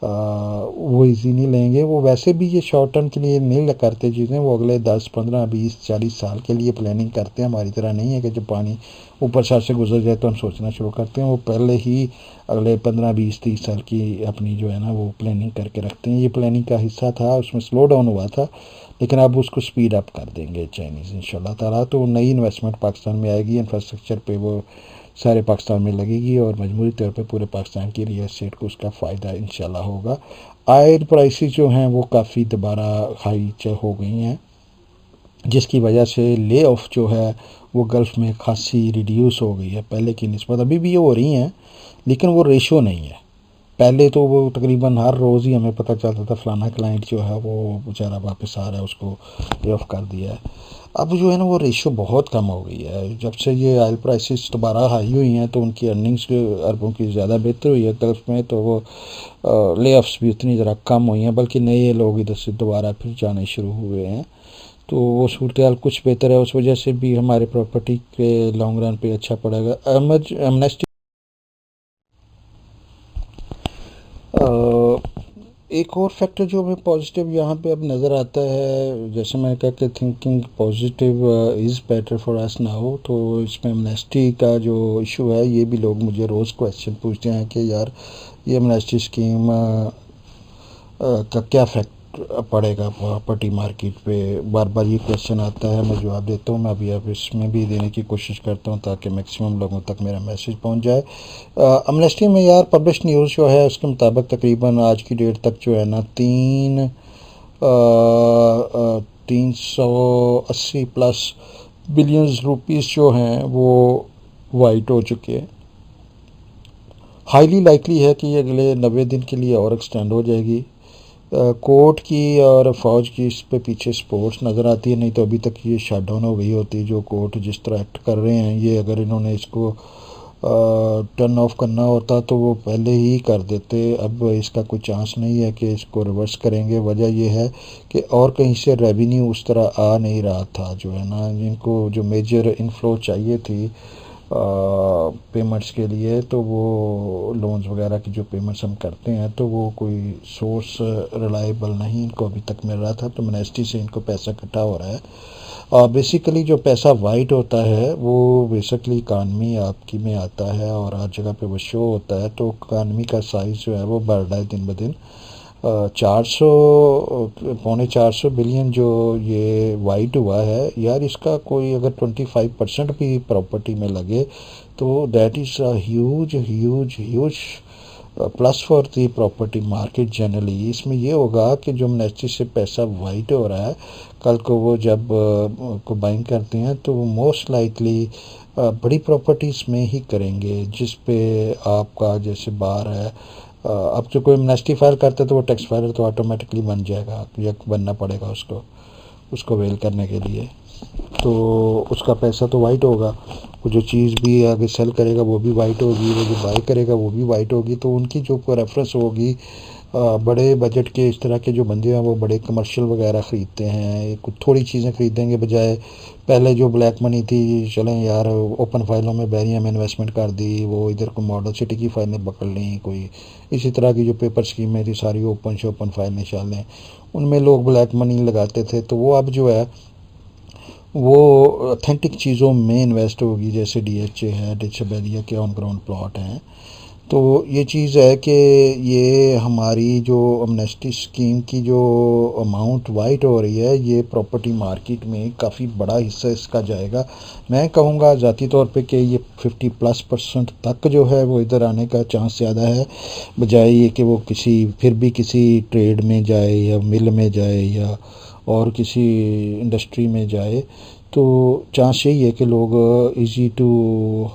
वो इजी नहीं लेंगे, वो वैसे भी ये शॉर्ट टर्म के लिए नहीं करते चीज़ें, वो अगले 10 15 20 40 साल के लिए प्लानिंग करते हैं। हमारी तरह नहीं है कि जब पानी ऊपर साथ से गुजर जाए तो हम सोचना शुरू करते हैं, वो पहले ही अगले 15 20 30 साल की अपनी जो है ना वो प्लानिंग करके रखते हैं। ये प्लानिंग का हिस्सा था, उसमें स्लो डाउन हुआ था, लेकिन अब उसको स्पीड अप कर देंगे चाइनीज़ इंशाल्लाह ताला। तो नई इन्वेस्टमेंट पाकिस्तान में आएगी, इंफ्रास्ट्रक्चर पे वो सारे पाकिस्तान में लगेगी, और मजमूरी तौर पे पूरे पाकिस्तान की रियल एस्टेट को उसका फ़ायदा इंशाल्लाह होगा। आयल प्राइसेस जो हैं वो काफ़ी दोबारा हाई हो गई हैं, जिसकी वजह से ले ऑफ जो है वो गल्फ़ में खासी रिड्यूस हो गई है पहले की निस्बत। अभी भी ये हो रही हैं, लेकिन वो रेशो नहीं है। पहले तो वो तकरीबन हर रोज़ ही हमें पता चलता था फलाना क्लाइंट जो है वो बेचारा वापस आ रहा है, उसको पे ऑफ कर दिया है। अब जो है ना वो रेशो बहुत कम हो गई है, जब से ये ऑयल प्राइसेस दोबारा हाई हुई हैं तो उनकी अर्निंग्स अरबों की ज़्यादा बेहतर हुई है गल्फ़ में, तो वो ले ऑफ्स भी उतनी ज़रा कम हुई हैं, बल्कि नए लोग इधर से दोबारा फिर जाने शुरू हुए हैं। तो वो सूरत हाल कुछ बेहतर है, उस वजह से भी हमारे प्रॉपर्टी के लॉन्ग रन पे अच्छा पड़ेगा। एमनेस्टी एक और फैक्टर जो हमें पॉजिटिव यहाँ पे अब नज़र आता है, जैसे मैंने कहा कि thinking positive is better for us now, तो इसमें एमनेस्टी का जो इशू है, ये भी लोग मुझे रोज़ क्वेश्चन पूछते हैं कि यार ये एमनेस्टी स्कीम का क्या इफेक्ट पड़ेगा प्रॉपर्टी मार्केट पे। बार बार ये क्वेश्चन आता है, मैं जवाब देता हूँ। मैं अभी अब इसमें भी देने की कोशिश करता हूँ ताकि मैक्सिमम लोगों तक मेरा मैसेज पहुँच जाए। अमनेस्टी में यार पब्लिश न्यूज़ जो है उसके मुताबिक तकरीबन आज की डेट तक जो है ना 380 प्लस बिलियंस रुपीस जो हैं वो वाइट हो चुके हैं। हाईली लाइकली है कि ये अगले 90 दिन के लिए और एक्सटेंड हो जाएगी। कोर्ट की और फ़ौज की इस पे पीछे स्पोर्ट्स नज़र आती है, नहीं तो अभी तक ये शट डाउन हो गई होती। जो कोर्ट जिस तरह एक्ट कर रहे हैं, ये अगर इन्होंने इसको टर्न ऑफ करना होता तो वो पहले ही कर देते। अब इसका कोई चांस नहीं है कि इसको रिवर्स करेंगे। वजह यह है कि और कहीं से रेवेन्यू उस तरह आ नहीं रहा था, जो है ना, जिनको जो मेजर इनफ्लो चाहिए थी पेमेंट्स के लिए, तो वो लोन्स वगैरह की जो पेमेंट्स हम करते हैं, तो वो कोई सोर्स रिलायबल नहीं इनको अभी तक मिल रहा था। तो मिनिस्ट्री से इनको पैसा इकट्ठा हो रहा है। और बेसिकली जो पैसा वाइट होता है वो बेसिकली इकानमी आपकी में आता है और हर जगह पे वो शो होता है। तो इकानमी का साइज़ जो है वो बढ़ रहा है दिन ब दिन। 400 पौने 400 बिलियन जो ये वाइट हुआ है यार, इसका कोई अगर 25% भी प्रॉपर्टी में लगे तो that is a huge huge huge plus for the property market generally. इसमें ये होगा कि जो मिनिस्ट्री से पैसा वाइट हो रहा है, कल को वो जब को बाइंग करते हैं तो वो मोस्ट लाइकली बड़ी प्रॉपर्टीज़ में ही करेंगे, जिस पे आपका जैसे बार है। अब जो कोई मिनिस्ट्री फाइल करता है तो वो टैक्स फाइलर तो ऑटोमेटिकली बन जाएगा, या बनना पड़ेगा उसको उसको वेल करने के लिए। तो उसका पैसा तो वाइट होगा। वो जो चीज़ भी आगे सेल करेगा वो भी वाइट होगी, वो जो बाई करेगा वो भी वाइट होगी। तो उनकी जो रेफरेंस होगी, बड़े बजट के इस तरह के जो बंदे हैं वो बड़े कमर्शियल वगैरह ख़रीदते हैं, कुछ थोड़ी चीज़ें ख़रीदेंगे, बजाय पहले जो ब्लैक मनी थी, चलें यार ओपन फाइलों में बैरिया में इन्वेस्टमेंट कर दी, वो इधर को मॉडल सिटी की फाइलें पकड़ ली, कोई इसी तरह की जो पेपर स्कीमें थी सारी ओपन शोपन फाइल निकालें, उनमें लोग ब्लैक मनी लगाते थे। तो वो अब जो है वो ऑथेंटिक चीज़ों में इन्वेस्ट होगी, जैसे डीएचए है, डिच बैरिया के ऑन ग्राउंड प्लॉट हैं। तो ये चीज़ है कि ये हमारी जो अमनेस्टी स्कीम की जो अमाउंट वाइट हो रही है, ये प्रॉपर्टी मार्केट में काफ़ी बड़ा हिस्सा इसका जाएगा। मैं कहूँगा ज़ाती तौर पे कि ये 50+% तक जो है वो इधर आने का चांस ज़्यादा है, बजाय ये कि वो फिर भी किसी ट्रेड में जाए या मिल में जाए या और किसी इंडस्ट्री में जाए। तो चांस यही है कि लोग easy to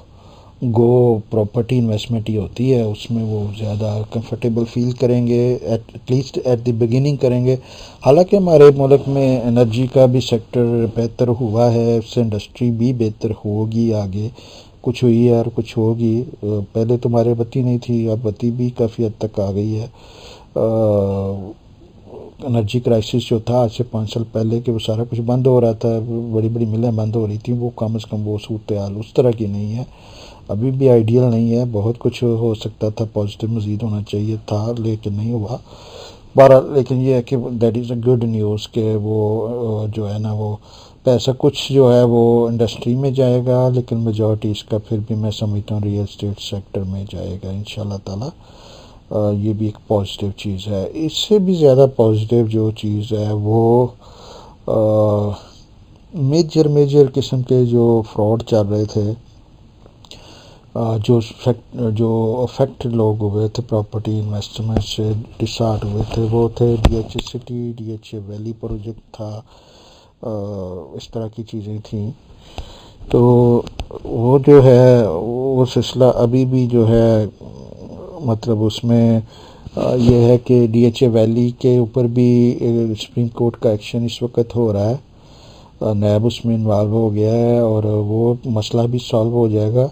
go property investment ही होती है, उसमें वो ज़्यादा कंफर्टेबल फील करेंगे, एटलीस्ट एट द बिगिनिंग करेंगे। हालांकि हमारे मुल्क में एनर्जी का भी सेक्टर बेहतर हुआ है, उससे इंडस्ट्री भी बेहतर होगी आगे, कुछ हुई है और कुछ होगी। पहले तो हमारे बत्ती नहीं थी, अब बत्ती भी काफ़ी हद तक आ गई है। एनर्जी क्राइसिस जो था आज से 5 साल पहले कि वो सारा कुछ बंद हो रहा था, बड़ी बड़ी मिलें बंद हो रही थी, वो कम से कम वो सूरत हाल उस तरह की नहीं है। अभी भी आइडियल नहीं है, बहुत कुछ हो सकता था, पॉजिटिव मज़ीद होना चाहिए था, लेकिन नहीं हुआ। बहरहाल लेकिन ये है कि that is a good news कि वो जो है ना, वो पैसा कुछ जो है वो इंडस्ट्री में जाएगा, लेकिन मेजॉरिटी इसका फिर भी मैं समझता हूँ रियल एस्टेट सेक्टर में जाएगा इंशाल्लाह ताला। ये भी एक पॉजिटिव चीज़ है। इससे भी ज़्यादा पॉजिटिव जो चीज़ है वो मेजर मेजर किस्म के जो फ्रॉड चल रहे थे, जो अफेक्ट लोग हुए थे प्रॉपर्टी इन्वेस्टमेंट से, डिसार्ट हुए थे, वो थे DHA city, DHA valley project था, इस तरह की चीज़ें थी। तो वो जो है वो सिलसिला अभी भी जो है, मतलब उसमें ये है कि डीएचए वैली के ऊपर भी सुप्रीम कोर्ट का एक्शन इस वक्त हो रहा है। नैब उसमें इन्वॉल्व हो गया है और वो मसला भी सॉल्व हो जाएगा।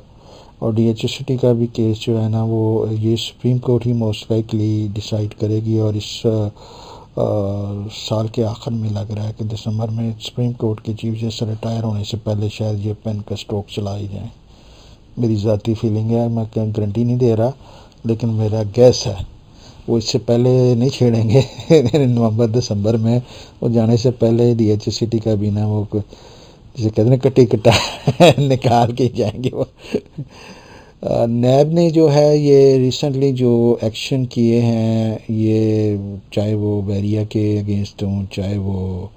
और डीएचए सिटी का भी केस जो है ना, वो ये सुप्रीम कोर्ट ही मोस्ट लाइकली डिसाइड करेगी। और इस साल के आखिर में लग रहा है कि दिसंबर में सुप्रीम कोर्ट के चीफ जस्टिस रिटायर होने से पहले शायद ये पेन का स्ट्रोक चला ही जाए। मेरी ज़ाती फीलिंग है, मैं गारंटी नहीं दे रहा, लेकिन मेरा गैस है वो इससे पहले नहीं छेड़ेंगे। नवंबर दिसंबर में वो जाने से पहले डीएचए सिटी का भी ना, वो जिसे कहते हैं कट्टी कट्टा निकाल के जाएंगे वो। नैब ने जो है ये रिसेंटली जो एक्शन किए हैं, ये चाहे वो बैरिया के अगेंस्ट हों, चाहे वो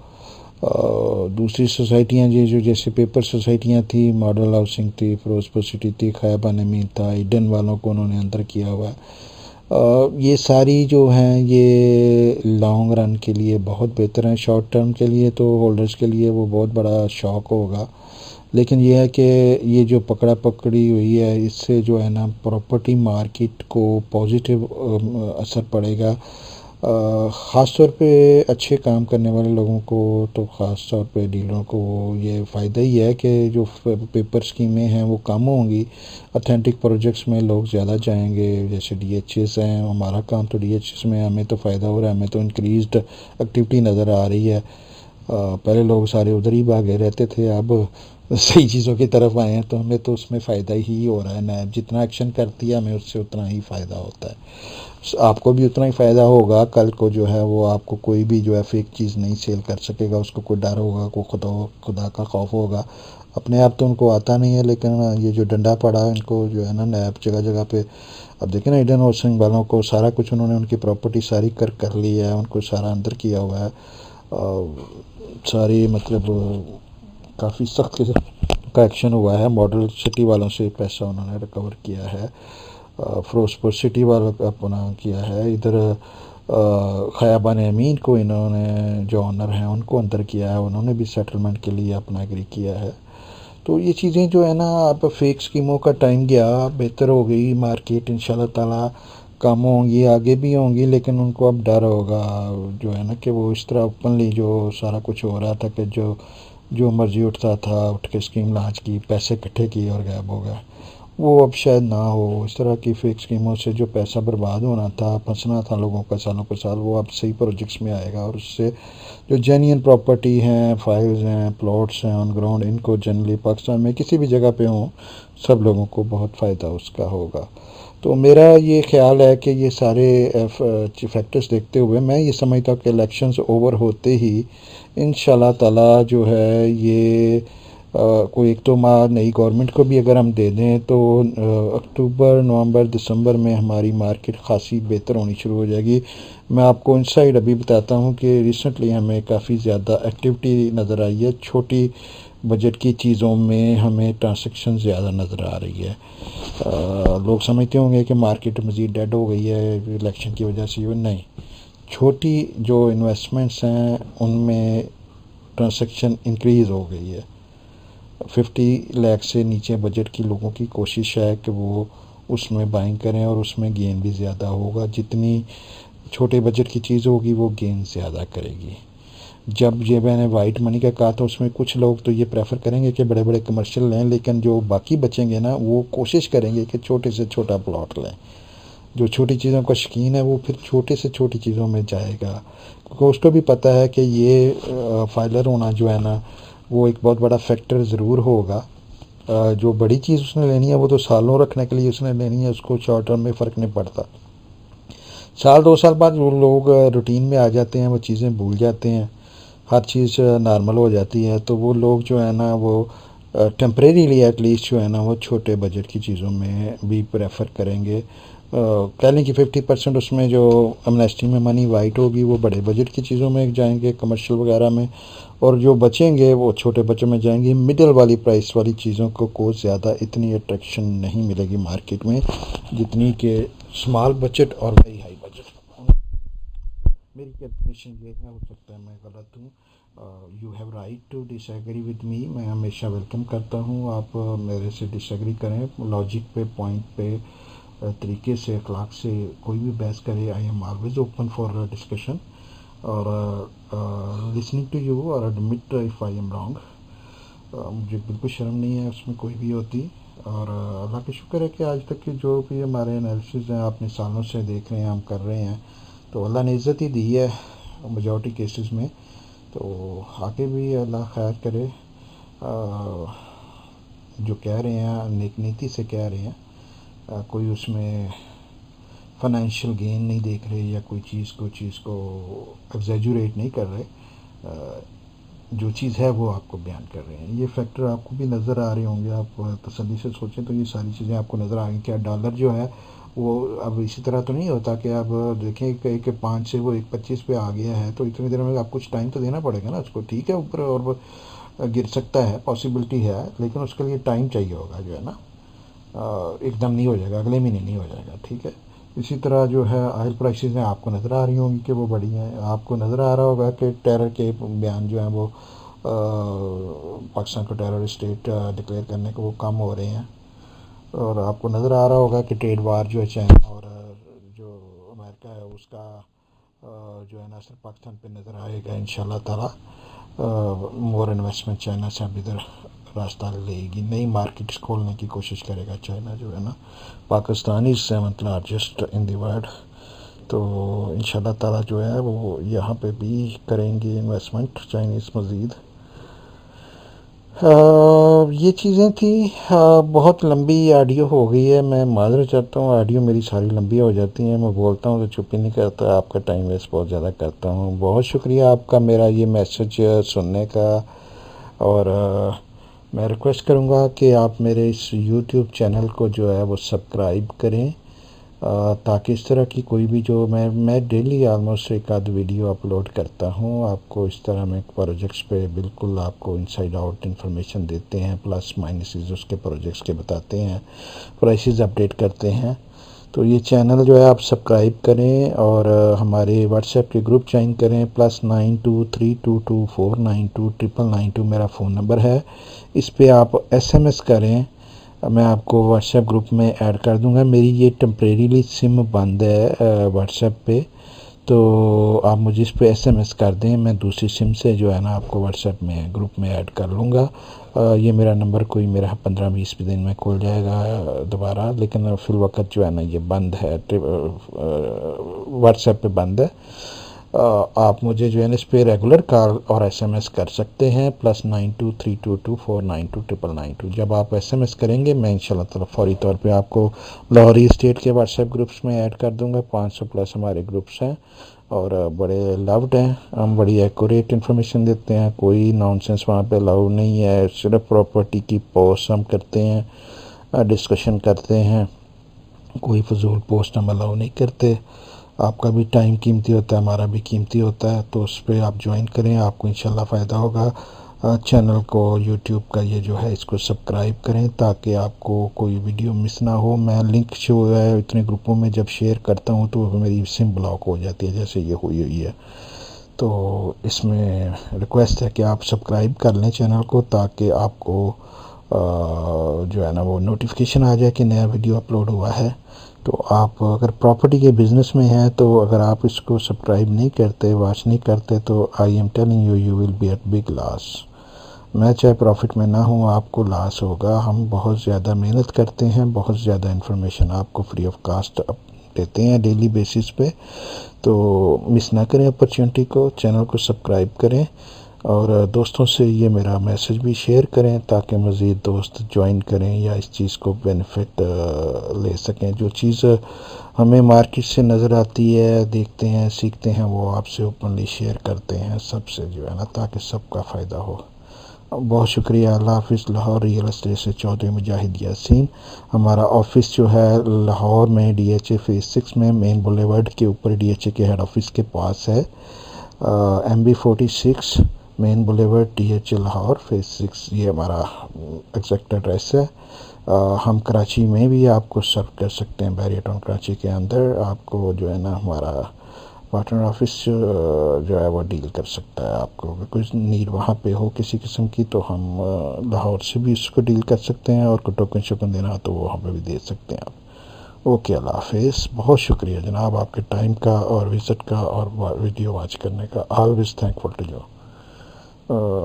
दूसरी सोसाइटियाँ जो जैसे पेपर सोसाइटियाँ थी, मॉडल हाउसिंग थी, फिरोजपुर सिटी थी, खैबा नमीन था, ईडन वालों को उन्होंने अंदर किया हुआ है। ये सारी जो हैं ये लॉन्ग रन के लिए बहुत बेहतर हैं। शॉर्ट टर्म के लिए तो होल्डर्स के लिए वो बहुत बड़ा शॉक होगा, लेकिन ये है कि ये जो पकड़ा पकड़ी हुई है इससे जो है ना प्रॉपर्टी मार्केट को पॉजिटिव असर पड़ेगा। ख़ास तौर पे अच्छे काम करने वाले लोगों को, तो ख़ास तौर पे डीलरों को ये फ़ायदा ही है कि जो पेपर स्कीमें हैं वो कम होंगी। अथेंटिक प्रोजेक्ट्स में लोग ज़्यादा जाएंगे, जैसे डीएचएस हैं, हमारा काम तो डीएचएस में हमें तो फ़ायदा हो रहा है, हमें तो इंक्रीज्ड एक्टिविटी नज़र आ रही है। पहले लोग सारे उधर ही भागे रहते थे, अब सही चीज़ों की तरफ आए हैं तो हमें तो उसमें फ़ायदा ही हो रहा है। नैब जितना एक्शन करती है हमें उससे उतना ही फ़ायदा होता है। आपको भी उतना ही फ़ायदा होगा। कल को जो है वो आपको कोई भी जो है फेक चीज़ नहीं सेल कर सकेगा, उसको कोई डर होगा, कोई खुदा का खौफ होगा। अपने आप तो उनको आता नहीं है, लेकिन ये जो डंडा पड़ा है इनको जो है ना नैब जगह जगह पे। अब देखें ना, ईडन हाउसिंग वालों को सारा कुछ उन्होंने उनकी प्रॉपर्टी सारी कर ली है, उनको सारा अंदर किया हुआ है। सारी मतलब काफ़ी सख्त का एक्शन हुआ है। मॉडल सिटी वालों से पैसा उन्होंने रिकवर किया है, फिरोजपुर सिटी वालों का अपना किया है। इधर ख़याबान अमीन को इन्होंने जो ऑनर हैं उनको अंदर किया है, उन्होंने भी सेटलमेंट के लिए अपना एग्री किया है। तो ये चीज़ें जो है ना, अब फेक स्कीमों का टाइम गया, बेहतर हो गई मार्केट, इंशाल्लाह ताला कम होंगी, आगे भी होंगी, लेकिन उनको अब डर होगा जो है ना कि वो इस तरह ओपनली जो सारा कुछ हो रहा था कि जो जो मर्जी उठता था, उठ के स्कीम लॉन्च की, पैसे इकट्ठे किए और गायब हो गए। वो अब शायद ना हो। इस तरह की फेक स्कीमों से जो पैसा बर्बाद होना था, फंसना था लोगों का सालों के साल, वो अब सही प्रोजेक्ट्स में आएगा और उससे जो जेन्युइन प्रॉपर्टी हैं, फाइल्स हैं, प्लॉट्स हैं ऑन ग्राउंड, इनको जनरली पाकिस्तान में किसी भी जगह पे हों, सब लोगों को बहुत फ़ायदा उसका होगा। तो मेरा ये ख्याल है कि ये सारे फैक्टर्स देखते हुए मैं ये समझता हूँ कि इलेक्शंस ओवर होते ही इंशाल्लाह ताला जो है ये कोई एक तो माह नई गवर्नमेंट को भी अगर हम दे दें तो अक्टूबर नवंबर दिसंबर में हमारी मार्केट खासी बेहतर होनी शुरू हो जाएगी। मैं आपको इनसाइड अभी बताता हूँ कि रिसेंटली हमें काफ़ी ज़्यादा एक्टिविटी नज़र आई है। छोटी बजट की चीज़ों में हमें ट्रांसैक्शन ज़्यादा नज़र आ रही है। लोग समझते होंगे कि मार्केट मज़ीद डेड हो गई है इलेक्शन की वजह से, नहीं, छोटी जो इन्वेस्टमेंट्स हैं उनमें ट्रांसैक्शन इंक्रीज़ हो गई है। 50 लाख से नीचे बजट की लोगों की कोशिश है कि वो उसमें बाइंग करें और उसमें गेन भी ज़्यादा होगा। जितनी छोटे बजट की चीज़ होगी वो गेन ज़्यादा करेगी। जब ये मैंने वाइट मनी का कहा था, उसमें कुछ लोग तो ये प्रेफर करेंगे कि बड़े बड़े कमर्शियल लें, लेकिन जो बाकी बचेंगे ना वो कोशिश करेंगे कि छोटे से छोटा प्लॉट लें। जो छोटी चीज़ों का शौकीन है वो फिर छोटे से छोटी चीज़ों में जाएगा, क्योंकि उसको भी पता है कि ये फाइलर होना जो है ना वो एक बहुत बड़ा फैक्टर ज़रूर होगा। जो बड़ी चीज़ उसने लेनी है वो तो सालों रखने के लिए उसने लेनी है, उसको शॉर्ट टर्म में फ़र्क नहीं पड़ता। साल 2 साल बाद वो लोग रूटीन में आ जाते हैं, वो चीज़ें भूल जाते हैं, हर चीज़ नॉर्मल हो जाती है। तो वो लोग जो है ना वो टेम्परेरीली एटलीस्ट जो है ना वो छोटे बजट की चीज़ों में भी प्रेफर करेंगे। कह लें कि 50% उसमें जो एमनेस्टी में मनी वाइट होगी वो बड़े बजट की चीज़ों में जाएंगे, कमर्शियल वगैरह में, और जो बचेंगे वो छोटे बजट में जाएंगे। मिडिल वाली प्राइस वाली चीज़ों को ज़्यादा इतनी अट्रैक्शन नहीं मिलेगी मार्केट में जितनी कि स्मॉल बजट और वेरी हाई बजट। मेरी कैलकुलेशन ये है, हो सकता है मैं गलत हूँ। You have right to disagree with me, मैं हमेशा वेलकम करता हूँ आप मेरे से डिसएग्री करें, लॉजिक पे, पॉइंट पे, तरीके से, अखलाक से कोई भी बहस करे। I am always open for discussion और लिसनिंग टू यू और admit if I am wrong. मुझे बिल्कुल शर्म नहीं है उसमें कोई भी होती। और अल्लाह का शुक्र है कि आज तक के जो भी हमारे एनालिसिस हैं आपने सालों से देख रहे हैं, हम कर रहे हैं, तो अल्लाह ने इज़्ज़त ही दी है मेजॉरिटी केसेस में। तो आगे भी अल्लाह खैर करे। जो कह रहे हैं नेक नीति से कह रहे हैं, कोई उसमें फाइनेंशियल गेन नहीं देख रहे या कोई चीज़ को एग्जैजुरेट नहीं कर रहे। जो चीज़ है वो आपको बयान कर रहे हैं। ये फैक्टर आपको भी नज़र आ रहे होंगे, आप तसल्ली से सोचें तो ये सारी चीज़ें आपको नज़र आ रही। क्या डॉलर जो है वो अब इसी तरह तो नहीं होता कि आप देखें कि 5 से वो 1.25 पे आ गया है तो इतनी देर में आप कुछ टाइम तो देना पड़ेगा ना उसको। ठीक है, ऊपर और गिर सकता है, पॉसिबिलिटी है, लेकिन उसके लिए टाइम चाहिए होगा जो है ना। एकदम नहीं हो जाएगा, अगले महीने नहीं हो जाएगा। ठीक है, इसी तरह जो है ऑयल प्राइसेस हैं आपको नज़र आ रही होंगी कि वो बढ़ी हैं। आपको नज़र आ रहा होगा कि टेरर के बयान जो हैं वो पाकिस्तान को टेरर स्टेट डिक्लेयर करने के वो काम हो रहे हैं। और आपको नज़र आ रहा होगा कि ट्रेड वार जो है चाइना और जो अमेरिका है उसका जो है ना असर पाकिस्तान पे नज़र आएगा इंशाल्लाह ताला। मोर इन्वेस्टमेंट चाइना से अब इधर रास्ता लेगी, नई मार्केट्स खोलने की कोशिश करेगा चाइना जो है ना। Pakistan is 7th largest in the world, तो इंशाल्लाह ताला जो है वो यहाँ पे भी करेंगे इन्वेस्टमेंट चाइनीज़ मज़ीद। ये चीज़ें थी। बहुत लंबी ऑडियो हो गई है, मैं माज़रत चाहता हूँ, ऑडियो मेरी सारी लंबी हो जाती हैं, मैं बोलता हूँ तो चुप ही नहीं करता, आपका टाइम वेस्ट बहुत ज़्यादा करता हूँ। बहुत शुक्रिया आपका मेरा ये मैसेज सुनने का। और मैं रिक्वेस्ट करूँगा कि आप मेरे इस यूट्यूब चैनल को जो है वो सब्सक्राइब करें, ताकि इस तरह की कोई भी जो मैं डेली आलमोस्ट एक आध वीडियो अपलोड करता हूँ। आपको इस तरह में प्रोजेक्ट्स पे बिल्कुल आपको इनसाइड आउट इन्फॉर्मेशन देते हैं, प्लस माइनसेस उसके प्रोजेक्ट्स के बताते हैं, प्राइसेस अपडेट करते हैं। तो ये चैनल जो है आप सब्सक्राइब करें और हमारे व्हाट्सएप के ग्रुप ज्वाइन करें। +923224929992 मेरा फ़ोन नंबर है, इस पे आप SMS करें, मैं आपको व्हाट्सएप ग्रुप में ऐड कर दूंगा। मेरी ये टेम्परेरीली सिम बंद है व्हाट्सएप पे, तो आप मुझे इस पे SMS कर दें, मैं दूसरी सिम से जो है ना आपको व्हाट्सएप में ग्रुप में ऐड कर लूँगा। ये मेरा नंबर कोई मेरा 15-20 दिन में खुल जाएगा दोबारा, लेकिन फिल वक्त जो है ना ये बंद है, व्हाट्सएप पे बंद है। आप मुझे जो है ना इस पर रेगुलर कॉल और SMS कर सकते हैं। +923224929992। जब आप SMS करेंगे मैं इंशाल्लाह ताला फौरी तौर पे आपको लाहौरी स्टेट के व्हाट्सएप ग्रुप्स में ऐड कर दूंगा। 500 प्लस हमारे ग्रुप्स हैं और बड़े लव्ड हैं, हम बड़ी एक्यूरेट इन्फॉर्मेशन देते हैं, कोई नॉनसेंस वहाँ पे अलाउ नहीं है। सिर्फ प्रॉपर्टी की पोस्ट हम करते हैं, डिस्कशन करते हैं, कोई फजूल पोस्ट हम अलाउ नहीं करते। आपका भी टाइम कीमती होता है, हमारा भी कीमती होता है, तो उस पर आप ज्वाइन करें, आपको इंशाल्लाह फ़ायदा होगा। चैनल को यूट्यूब का ये जो है इसको सब्सक्राइब करें ताकि आपको कोई वीडियो मिस ना हो। मैं लिंक जो है इतने ग्रुपों में जब शेयर करता हूँ तो मेरी सिम ब्लॉक हो जाती है, जैसे ये हुई हुई है। तो इसमें रिक्वेस्ट है कि आप सब्सक्राइब कर लें चैनल को, ताकि आपको जो है ना वो नोटिफिकेशन आ जाए कि नया वीडियो अपलोड हुआ है। तो आप अगर प्रॉपर्टी के बिज़नेस में हैं तो अगर आप इसको सब्सक्राइब नहीं करते, वॉच नहीं करते, तो I am telling you, you will be at big loss. मैं चाहे प्रॉफिट में ना हूँ, आपको लॉस होगा। हम बहुत ज़्यादा मेहनत करते हैं, बहुत ज़्यादा इन्फॉर्मेशन आपको फ्री ऑफ कास्ट देते हैं डेली बेसिस पे, तो मिस ना करें अपॉर्चुनिटी को। चैनल को सब्सक्राइब करें और दोस्तों से ये मेरा मैसेज भी शेयर करें ताकि मज़ीद दोस्त ज्वाइन करें या इस चीज़ को बेनिफिट ले सकें। जो चीज़ हमें मार्केट से नज़र आती है, देखते हैं, सीखते हैं, वो आपसे ओपनली शेयर करते हैं सबसे जो है ना, ताकि सबका फ़ायदा हो। बहुत शुक्रिया। अल्लाह हाफ़िज़। लाहौर रियल एस्टेट से चौधरी मुजाहिद यासीन। हमारा ऑफ़िस जो है लाहौर में DHA फेज़ 6 में मेन बुलेवर्ड के ऊपर DHA के हेड ऑफ़िस के पास है। MB 46 main boulevard DHA Lahore phase 6, ये हमारा एग्जैक्ट एड्रेस है। हम कराची में भी आपको सर्व कर सकते हैं, बैरियर टाउन कराची के अंदर आपको जो है ना हमारा पार्टनर ऑफिस जो है वो डील कर सकता है। आपको अगर कुछ नीड वहाँ पे हो किसी किस्म की तो हम लाहौर से भी उसको डील कर सकते हैं, और को टोकन शोकन देना तो वो हमें भी दे सकते हैं आप। ओके, अल्लाह हाफिज़। बहुत शुक्रिया जनाब आपके टाइम का और विज़िट का और वीडियो वॉच करने का। Always thankful to you.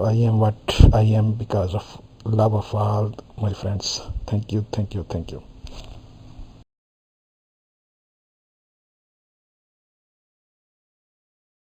I am what I am because of love of all my friends. Thank you, thank you, thank you.